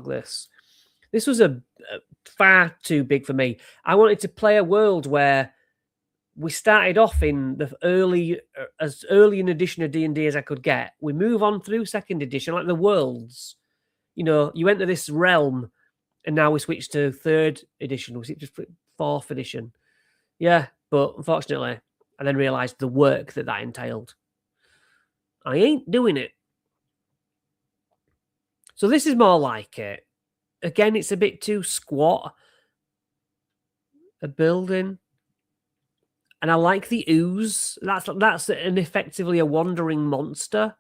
this. This was a far too big for me. I wanted to play a world where we started off in the as early an edition of D&D as I could get. We move on through second edition, like the worlds. You enter this realm, and now we switch to third edition. Was it just fourth edition? Yeah, but unfortunately, I then realised the work that entailed. I ain't doing it. So this is more like it. Again, it's a bit too squat. A building. And I like the ooze. That's effectively a wandering monster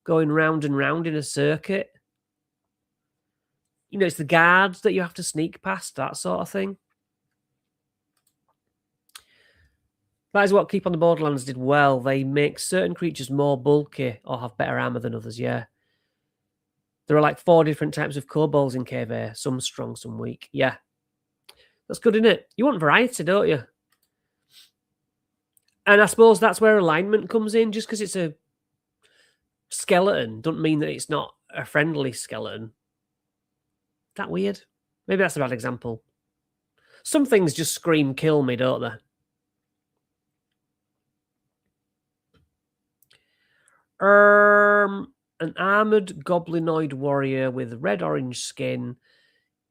going round and round in a circuit. It's the guards that you have to sneak past, that sort of thing. That is what Keep on the Borderlands did well. They make certain creatures more bulky or have better armor than others, yeah. There are like 4 different types of kobolds in Cave A. Some strong, some weak. Yeah. That's good, isn't it? You want variety, don't you? And I suppose that's where alignment comes in. Just because it's a skeleton doesn't mean that it's not a friendly skeleton. Is that weird? Maybe that's a bad example. Some things just scream kill me, don't they? An armoured goblinoid warrior with red-orange skin.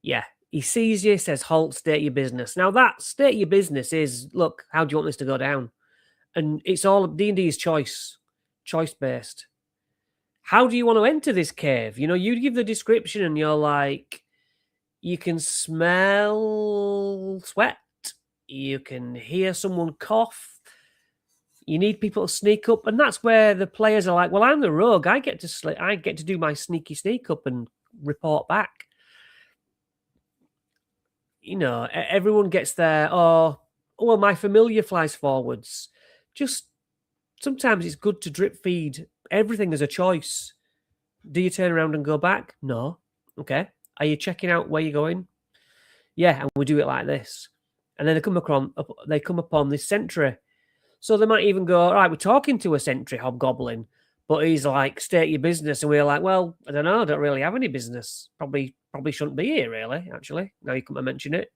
Yeah, he sees you, says, halt, state your business. Now that state your business is, look, how do you want this to go down? And it's all, D&D is choice-based. How do you want to enter this cave? You give the description and you're like, you can smell sweat. You can hear someone cough. You need people to sneak up, and that's where the players are like, well, I'm the rogue. I get to do my sneaky sneak up and report back. Everyone gets there. Oh, well, my familiar flies forwards. Just sometimes it's good to drip feed everything as a choice. Do you turn around and go back? No. Okay. Are you checking out where you're going? Yeah, and we do it like this. And then they come upon this sentry. So they might even go, all right, we're talking to a sentry hobgoblin, but he's like, state your business. And we're like, well, I don't know. I don't really have any business. Probably shouldn't be here, really, actually. Now you come to mention it.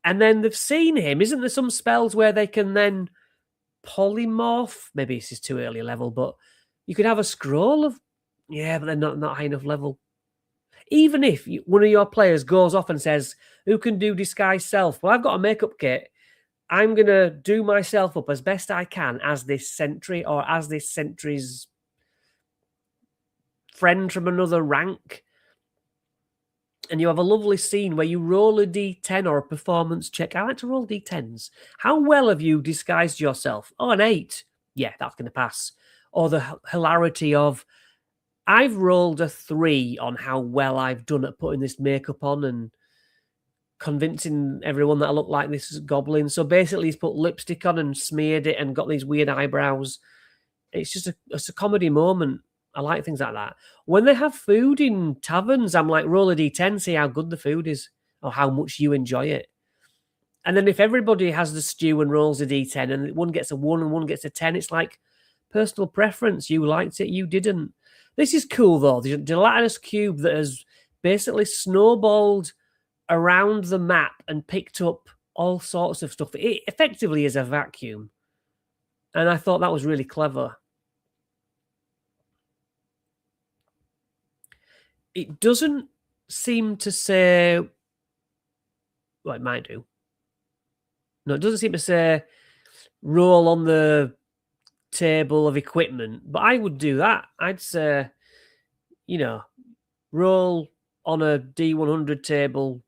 And then they've seen him. Isn't there some spells where they can then polymorph? Maybe this is too early a level, but you could have a scroll of... Yeah, but they're not high enough level. Even if one of your players goes off and says, who can do disguise self? Well, I've got a makeup kit. I'm going to do myself up as best I can as this sentry or as this sentry's friend from another rank. And you have a lovely scene where you roll a d10 or a performance check. I like to roll d10s. How well have you disguised yourself? Oh, an 8. Yeah, that's going to pass. Or the hilarity of, I've rolled a 3 on how well I've done at putting this makeup on and convincing everyone that I look like this goblin. So basically he's put lipstick on and smeared it and got these weird eyebrows. It's just a comedy moment. I like things like that. When they have food in taverns, I'm like, roll a d10, see how good the food is or how much you enjoy it. And then if everybody has the stew and rolls a d10 and one gets a 1 and one gets a 10, it's like personal preference. You liked it, you didn't. This is cool, though. The gelatinous cube that has basically snowballed around the map and picked up all sorts of stuff. It effectively is a vacuum. And I thought that was really clever. It doesn't seem to say... Well, it might do. No, it doesn't seem to say roll on the table of equipment, but I would do that. I'd say, roll on a D100 table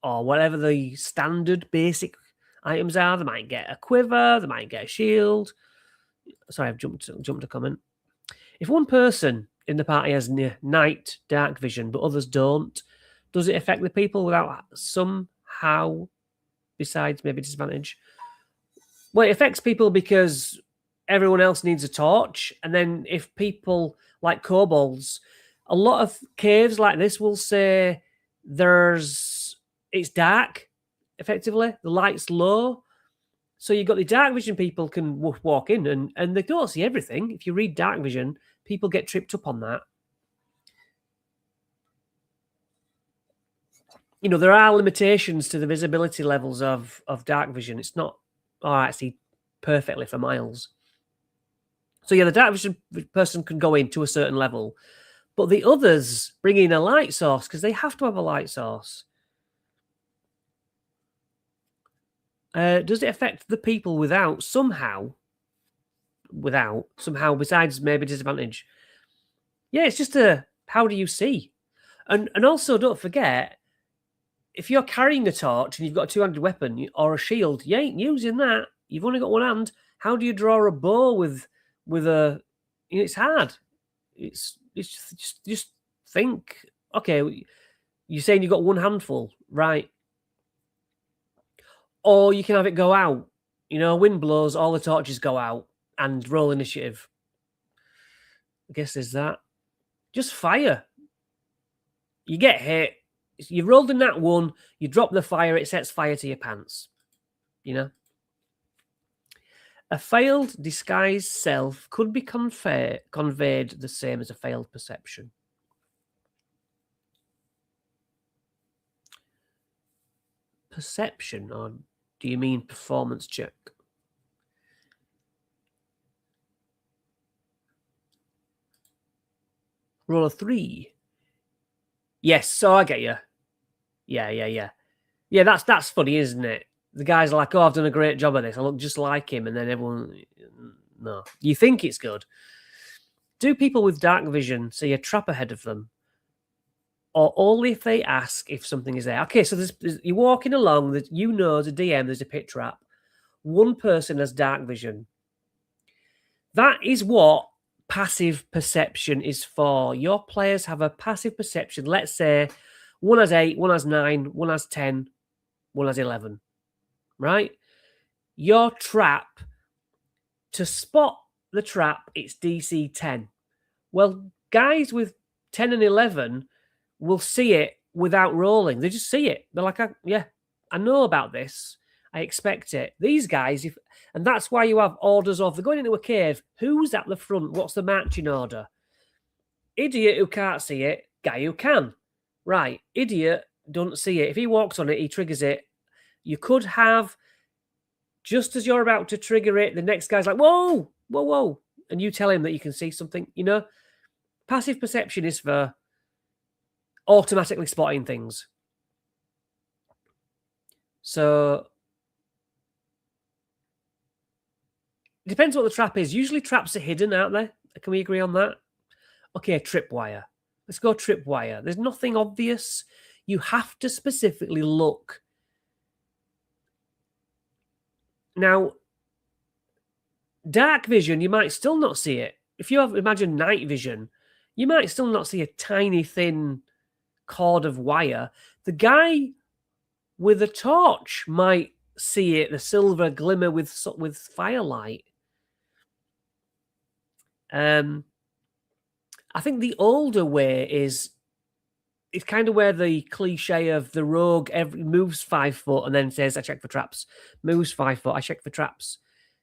or whatever the standard basic items are. They might get a quiver, they might get a shield. Sorry, I've jumped a comment. If one person in the party has night dark vision, but others don't, does it affect the people without somehow, besides maybe disadvantage? Well, it affects people because everyone else needs a torch. And then if people like kobolds, a lot of caves like this will say it's dark, effectively. The light's low. So you've got the dark vision people can walk in and they don't see everything. If you read dark vision, people get tripped up on that. There are limitations to the visibility levels of dark vision. It's not, I see perfectly for miles. So yeah, the dark vision person can go in to a certain level, but the others bring in a light source because they have to have a light source. Does it affect the people without somehow, besides maybe disadvantage? Yeah, it's just how do you see? And also don't forget, if you're carrying a torch and you've got a two-handed weapon or a shield, you ain't using that. You've only got one hand. How do you draw a bow with a? It's hard. It's just think. Okay, you're saying you've got one handful, right? Or you can have it go out. Wind blows, all the torches go out, and roll initiative. I guess there's that. Just fire. You get hit. You rolled in that one. You drop the fire. It sets fire to your pants. A failed disguised self could be conveyed the same as a failed perception. Perception, or do you mean performance check? Roll a 3. Yes, so I get you. Yeah. Yeah, that's funny, isn't it? The guy's like, oh, I've done a great job of this. I look just like him. And then everyone, no. You think it's good. Do people with dark vision see a trap ahead of them? Or only if they ask if something is there? Okay, so you're walking along, as a DM, there's a pit trap. One person has dark vision. That is what passive perception is for. Your players have a passive perception. Let's say one has 8, one has 9, one has 10, one has 11. Right? Your trap, to spot the trap, it's DC 10. Well, guys with 10 and 11 will see it without rolling. They just see it. They're like, I know about this. I expect it. These guys, and that's why you have orders of, they're going into a cave. Who's at the front? What's the marching order? Idiot who can't see it, guy who can. Right, idiot don't see it. If he walks on it, he triggers it. You could have, just as you're about to trigger it, the next guy's like, whoa, whoa, whoa. And you tell him that you can see something. Passive perception is for automatically spotting things. So it depends what the trap is. Usually traps are hidden, aren't they? Can we agree on that? Okay, tripwire. Let's go tripwire. There's nothing obvious. You have to specifically look. Now, dark vision, you might still not see it. If you imagine night vision, you might still not see a tiny, thin cord of wire. The guy with a torch might see it, the silver glimmer with firelight. I think the older way is it's kind of where the cliche of the rogue moves 5 foot and then says, I check for traps. Moves 5 foot, I check for traps.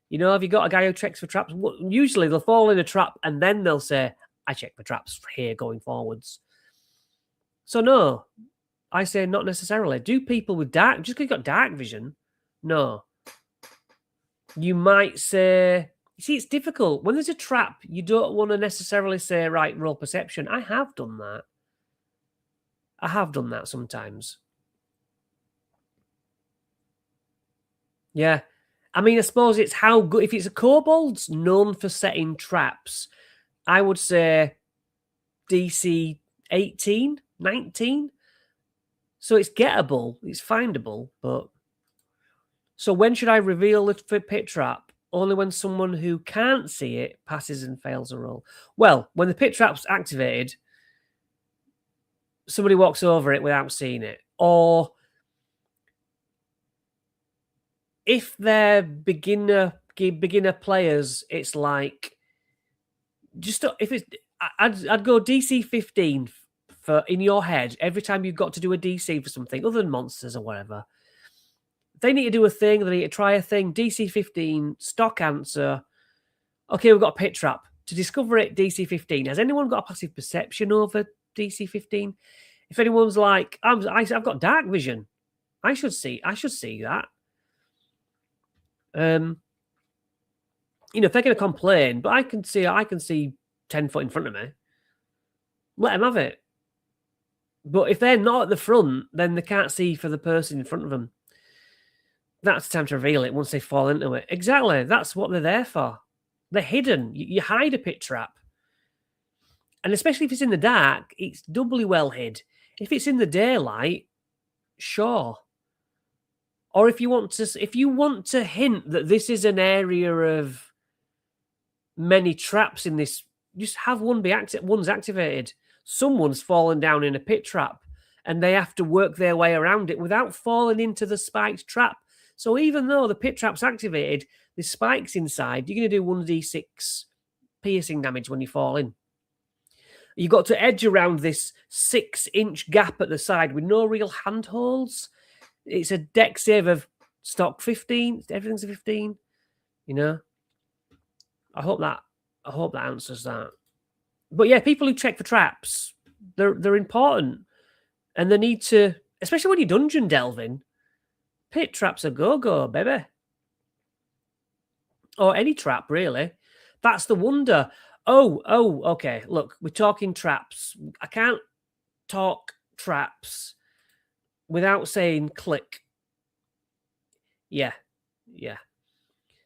You know, have you got a guy who checks for traps? Usually they'll fall in a trap and then they'll say, I check for traps here going forwards. So no, I say not necessarily. Do people with dark, just because you've got dark vision? No. You might say, you see, it's difficult. When there's a trap, you don't want to necessarily say, right, roll perception. I have done that. I have done that sometimes. Yeah. I mean, I suppose it's how good, if it's a kobold's known for setting traps, I would say DC 18, 19. So it's gettable, it's findable, but... So when should I reveal the pit trap? Only when someone who can't see it passes and fails a roll. Well, when the pit trap's activated, somebody walks over it without seeing it. Or if they're beginner players, it's like... Just if it's... I'd go DC 15 for in your head every time you've got to do a DC for something, other than monsters or whatever. They need to do a thing, they need to try a thing. DC 15, stock answer. Okay, we've got a pit trap. To discover it, DC 15. Has anyone got a passive perception over DC 15? If anyone's like, I've got dark vision, I should see that. You know, if they're going to complain, but I can see 10 foot in front of me. Let them have it. But if they're not at the front, then they can't see for the person in front of them. That's time to reveal it once they fall into it. Exactly. That's what they're there for. They're hidden. You hide a pit trap. And especially if it's in the dark, it's doubly well hid. If it's in the daylight, sure. Or if you want to hint that this is an area of many traps in this, just have one be one's activated. Someone's fallen down in a pit trap and they have to work their way around it without falling into the spiked trap. So even though the pit trap's activated, the spikes inside, you're going to do 1d6 piercing damage when you fall in. You've got to edge around this 6-inch gap at the side with no real handholds. It's a deck save of stock 15. Everything's a 15. You know? I hope that answers that. But yeah, people who check for traps, they're important. And they need to, especially when you're dungeon delving, pit traps a go-go, baby. Or any trap, really. That's the wonder. Oh, okay. Look, we're talking traps. I can't talk traps without saying click. Yeah.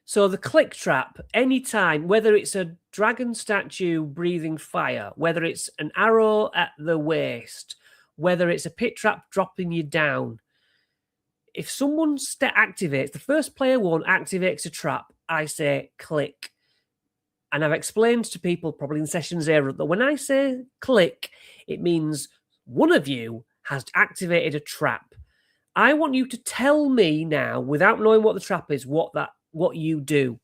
So the click trap, anytime, whether it's a dragon statue breathing fire, whether it's an arrow at the waist, whether it's a pit trap dropping you down, if someone activates, the first player one activates a trap, I say click. And I've explained to people, probably in session 0, that when I say click, it means one of you has activated a trap. I want you to tell me now, without knowing what the trap is, what you do.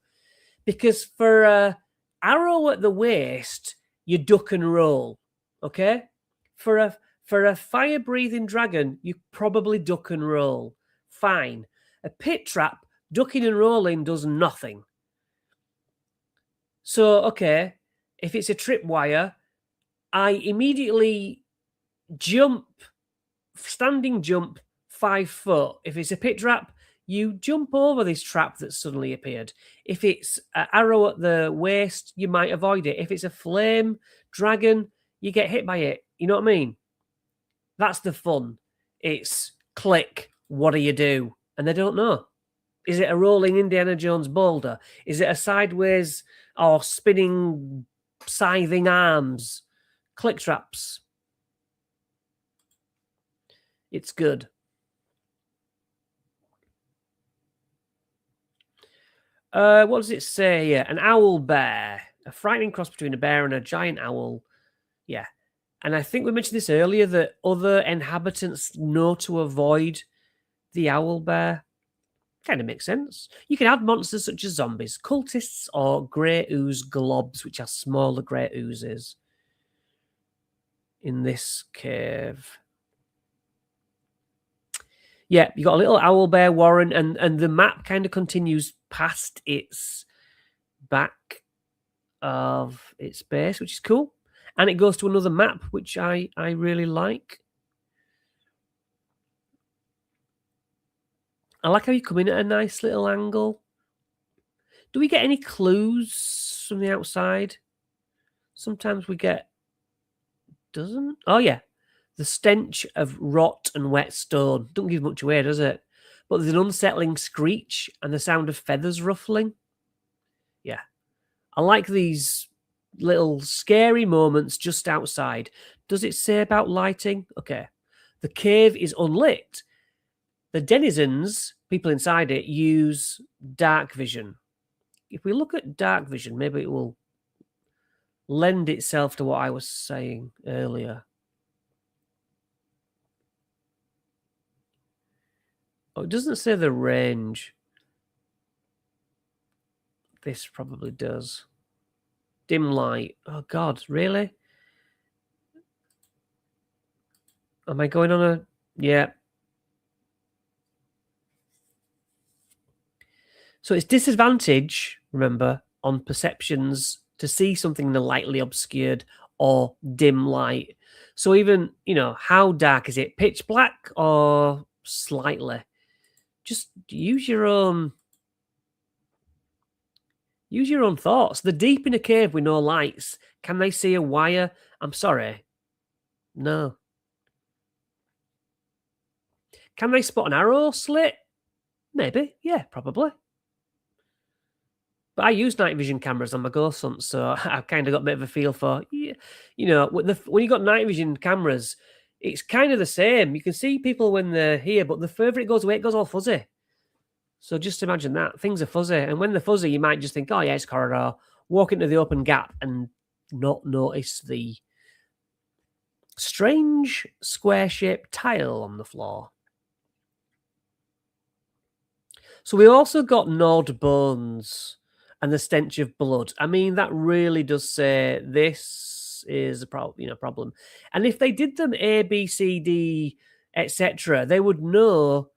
Because for a arrow at the waist, you duck and roll. Okay? For a fire-breathing dragon, you probably duck and roll. Fine. A pit trap, ducking and rolling does nothing. So, okay, if it's a tripwire, I immediately jump, standing jump 5 foot. If it's a pit trap, you jump over this trap that's suddenly appeared. If it's an arrow at the waist, you might avoid it. If it's a flame dragon, you get hit by it. You know what I mean? That's the fun. It's click, what do you do? And they don't know. Is it a rolling Indiana Jones boulder? Is it a sideways or spinning, scything arms? Click traps. It's good. What does it say here? An owl bear. A frightening cross between a bear and a giant owl. Yeah. And I think we mentioned this earlier, that other inhabitants know to avoid the owl bear. Kind of makes sense. You can add monsters such as zombies, cultists, or grey ooze globs, which are smaller grey oozes. in this cave? Yeah, you got a little owl bear warren, and the map kind of continues past its back of its base, which is cool. And it goes to another map, which I really like. I like how you come in at a nice little angle. Do we get any clues from the outside? Sometimes we get... Doesn't? Oh, yeah. The stench of rot and wet stone. Don't give much away, does it? But there's an unsettling screech and the sound of feathers ruffling. Yeah. I like these little scary moments just outside. Does it say about lighting? Okay. The cave is unlit. The denizens, people inside it, use dark vision. If we look at dark vision, maybe it will lend itself to what I was saying earlier. Oh, it doesn't say the range. This probably does. Dim light. Oh, God, really? Am I going on a... Yeah. So it's disadvantage, remember, on perceptions to see something in a lightly obscured or dim light. So even, how dark is it? Pitch black or slightly? Just use your own thoughts. They're deep in a cave with no lights. Can they see a wire? I'm sorry. No. Can they spot an arrow slit? Maybe. Yeah, probably. But I use night vision cameras on my ghost hunt, so I've kind of got a bit of a feel for, when you got night vision cameras, it's kind of the same. You can see people when they're here, but the further it goes away, it goes all fuzzy. So just imagine that. Things are fuzzy. And when they're fuzzy, you might just think, oh, yeah, it's a corridor. Walk into the open gap and not notice the strange square-shaped tile on the floor. So we also got gnawed bones and the stench of blood. I mean, that really does say this is a problem. And if they did them A, B, C, D, etc., they would know,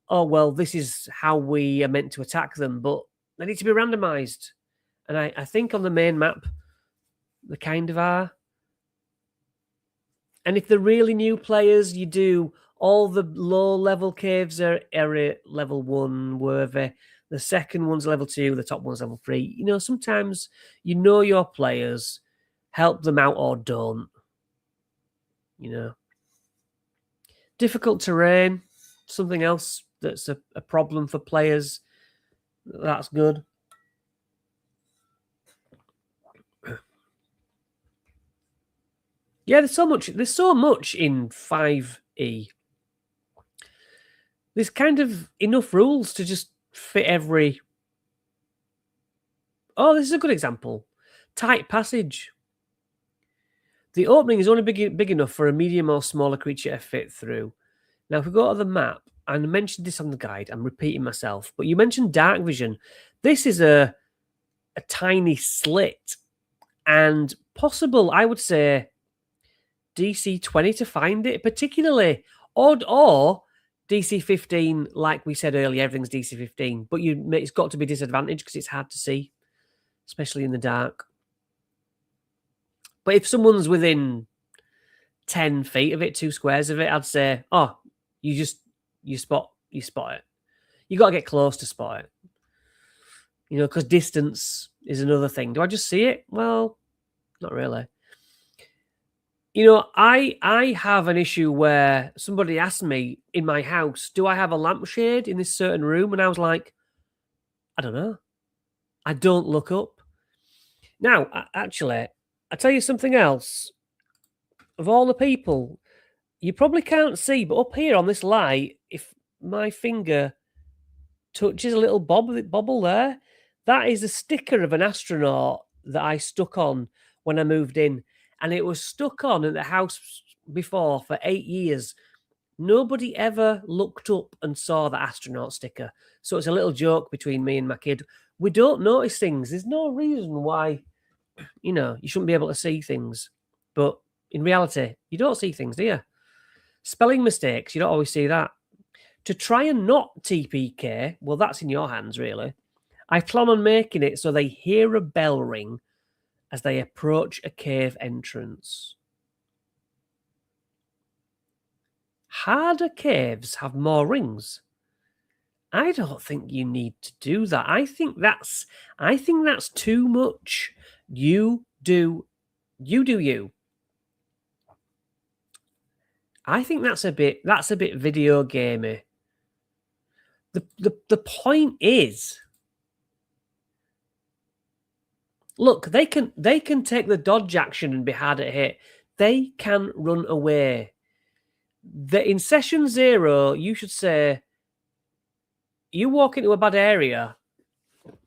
oh, well, this is how we are meant to attack them, but they need to be randomized. And I think on the main map, they kind of are. And if they're really new players, you do all the low-level caves are area level 1 worthy. The second one's level 2, the top one's level 3. Sometimes your players, help them out or don't. Difficult terrain, something else that's a problem for players. That's good. Yeah, there's so much in 5e. There's kind of enough rules to just fit every... Oh, this is a good example. Tight passage. The opening is only big enough for a medium or smaller creature to fit through. Now, if we go to the map, and I mentioned this on the guide, I'm repeating myself, but you mentioned dark vision. This is a tiny slit, and possible, I would say, DC 20 to find it, particularly odd, or DC 15, like we said earlier, everything's DC 15, but it's got to be disadvantaged because it's hard to see, especially in the dark. But if someone's within 10 feet of it, 2 squares of it, I'd say, oh, you spot it. You got to get close to spot it. Because distance is another thing. Do I just see it? Well, not really. I have an issue where somebody asked me in my house, do I have a lampshade in this certain room? And I was like, I don't know. I don't look up. Now, actually, I'll tell you something else. Of all the people, you probably can't see, but up here on this light, if my finger touches a little bobble there, that is a sticker of an astronaut that I stuck on when I moved in. And it was stuck on at the house before for 8 years. Nobody ever looked up and saw the astronaut sticker. So it's a little joke between me and my kid. We don't notice things. There's no reason why, you shouldn't be able to see things. But, In reality, you don't see things, do you? Spelling mistakes, you don't always see that. To try and not TPK, well, that's in your hands, really. I plan on making it so they hear a bell ring as they approach a cave entrance. Harder caves have more rings. I don't think you need to do that. I think that's too much. You do you. I think that's a bit video gamey. The point is, look, they can take the dodge action and be hard at hit. They can run away. In session 0, you should say, you walk into a bad area,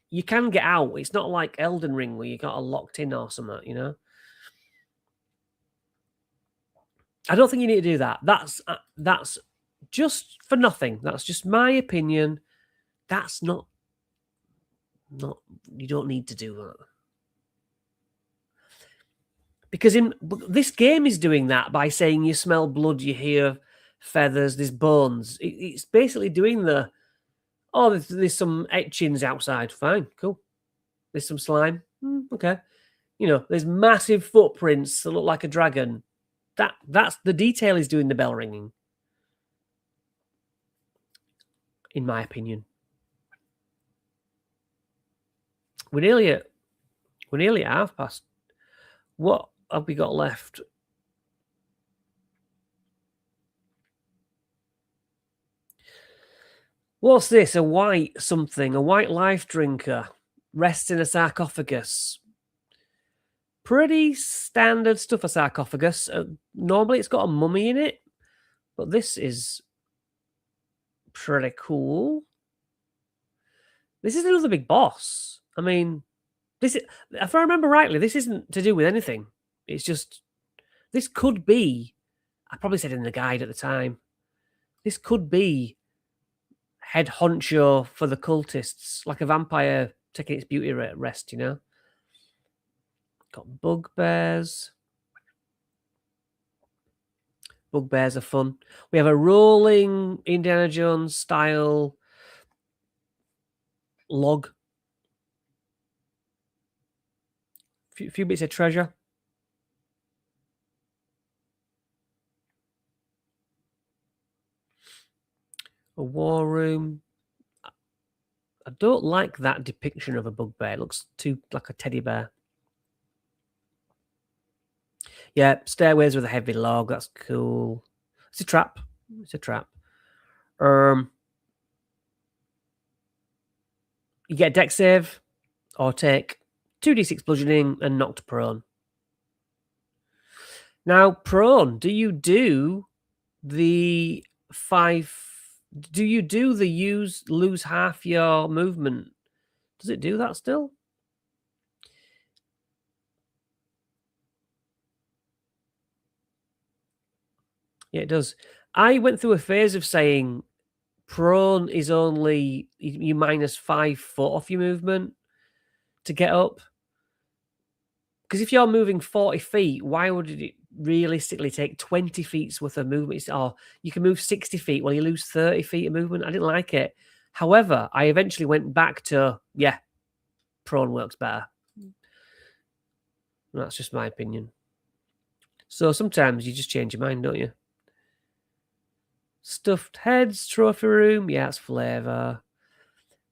you can get out. It's not like Elden Ring where you got a locked in or something, you know? I don't think you need to do that. That's just for nothing. That's just my opinion. That's not you don't need to do that. Because this game is doing that by saying you smell blood, you hear feathers, there's bones. It's basically doing there's some etchings outside. Fine, cool. There's some slime. Okay. You know, there's massive footprints that look like a dragon. That's the detail is doing the bell ringing. In my opinion. We're nearly at 1:30. What have we got left? What's this? A white life drinker rests in a sarcophagus. Pretty standard stuff, a sarcophagus. Normally it's got a mummy in it, but this is pretty cool. This is another big boss. I mean, if I remember rightly, this isn't to do with anything. It's just, this could be, I probably said in the guide at the time, this could be head honcho for the cultists, like a vampire taking its beauty rest, you know? Got bugbears. Bugbears are fun. We have a rolling Indiana Jones style log. Few bits of treasure. A war room. I don't like that depiction of a bugbear. It looks too like a teddy bear. Yeah, stairways with a heavy log. That's cool. It's a trap. It's a trap. You get a deck save or take 2d6 bludgeoning and knocked prone. Now, prone, do you do the lose half your movement? Does it do that still? Yeah, it does. I went through a phase of saying prone is only you minus 5 foot off your movement to get up. Because if you're moving 40 feet, why would it realistically take 20 feet's worth of movement? Or you can move 60 feet while you lose 30 feet of movement. I didn't like it. However, I eventually went back to, prone works better. That's just my opinion. So sometimes you just change your mind, don't you? Stuffed heads, trophy room. Yeah, it's flavour.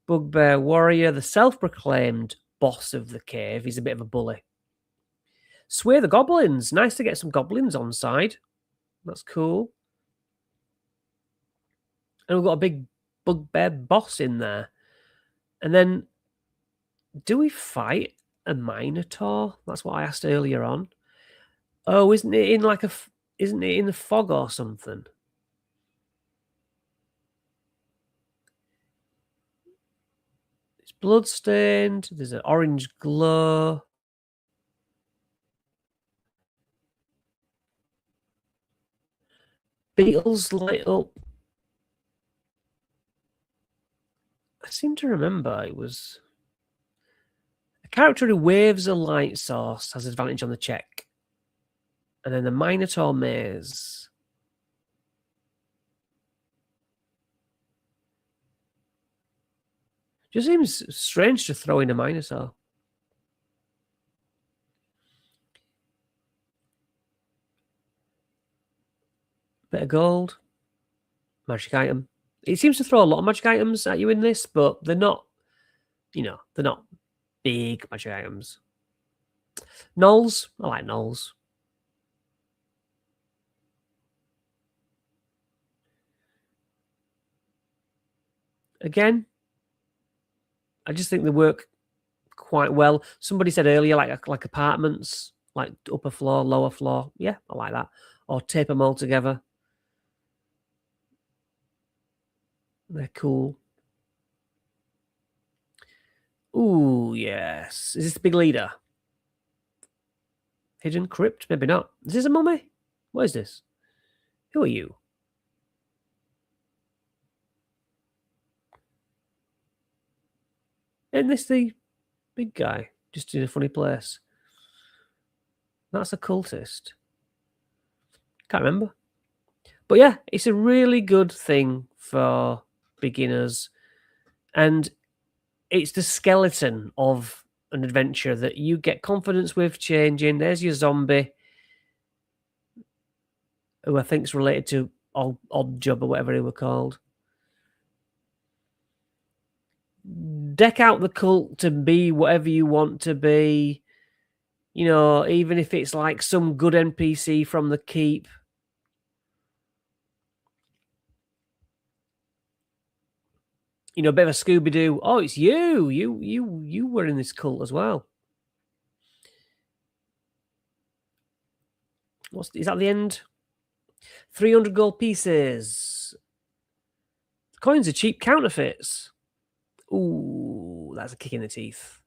Bugbear warrior, the self-proclaimed boss of the cave. He's a bit of a bully. Sway the goblins. Nice to get some goblins on side. That's cool. And we've got a big bugbear boss in there. And then, do we fight a minotaur? That's what I asked earlier on. Oh, isn't it in the fog or something? It's bloodstained. There's an orange glow. Beetles light up. I seem to remember it was a character who waves a light source has advantage on the check. And then the Minotaur Maze. Just seems strange to throw in a Minotaur. Bit of gold. Magic item. It seems to throw a lot of magic items at you in this, but they're not, they're not big magic items. Nulls. I like nulls. Again, I just think they work quite well. Somebody said earlier, like apartments, like upper floor, lower floor. Yeah, I like that. Or tape them all together. They're cool. Ooh, yes. Is this the big leader? Hidden crypt? Maybe not. Is this a mummy? What is this? Who are you? Isn't this the big guy? Just in a funny place. That's a cultist. Can't remember. But yeah, it's a really good thing for beginners. And it's the skeleton of an adventure that you get confidence with changing. There's your zombie, who I think is related to Odd Job or whatever they were called. Deck out the cult to be whatever you want to be. Even if it's like some good NPC from the keep. A bit of a Scooby-Doo. Oh, it's you. You were in this cult as well. Is that the end? 300 gold pieces. Coins are cheap counterfeits. Ooh, that's a kick in the teeth.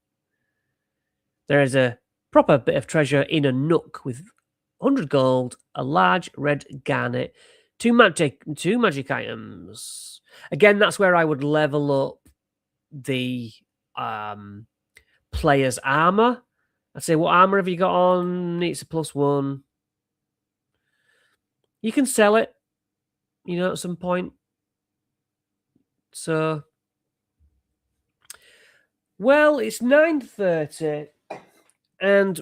There is a proper bit of treasure in a nook with 100 gold, a large red garnet, two magic items. Again, that's where I would level up the player's armor. I'd say, what armor have you got on? It's a +1. You can sell it, at some point. So, well, it's 9:30, and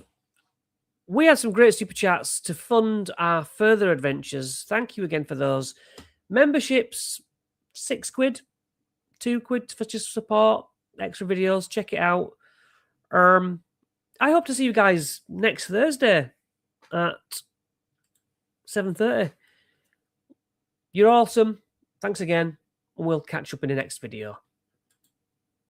we had some great super chats to fund our further adventures. Thank you again for those. Memberships, £6, £2 for just support, extra videos. Check it out. I hope to see you guys next Thursday at 7:30. You're awesome. Thanks again, and we'll catch up in the next video.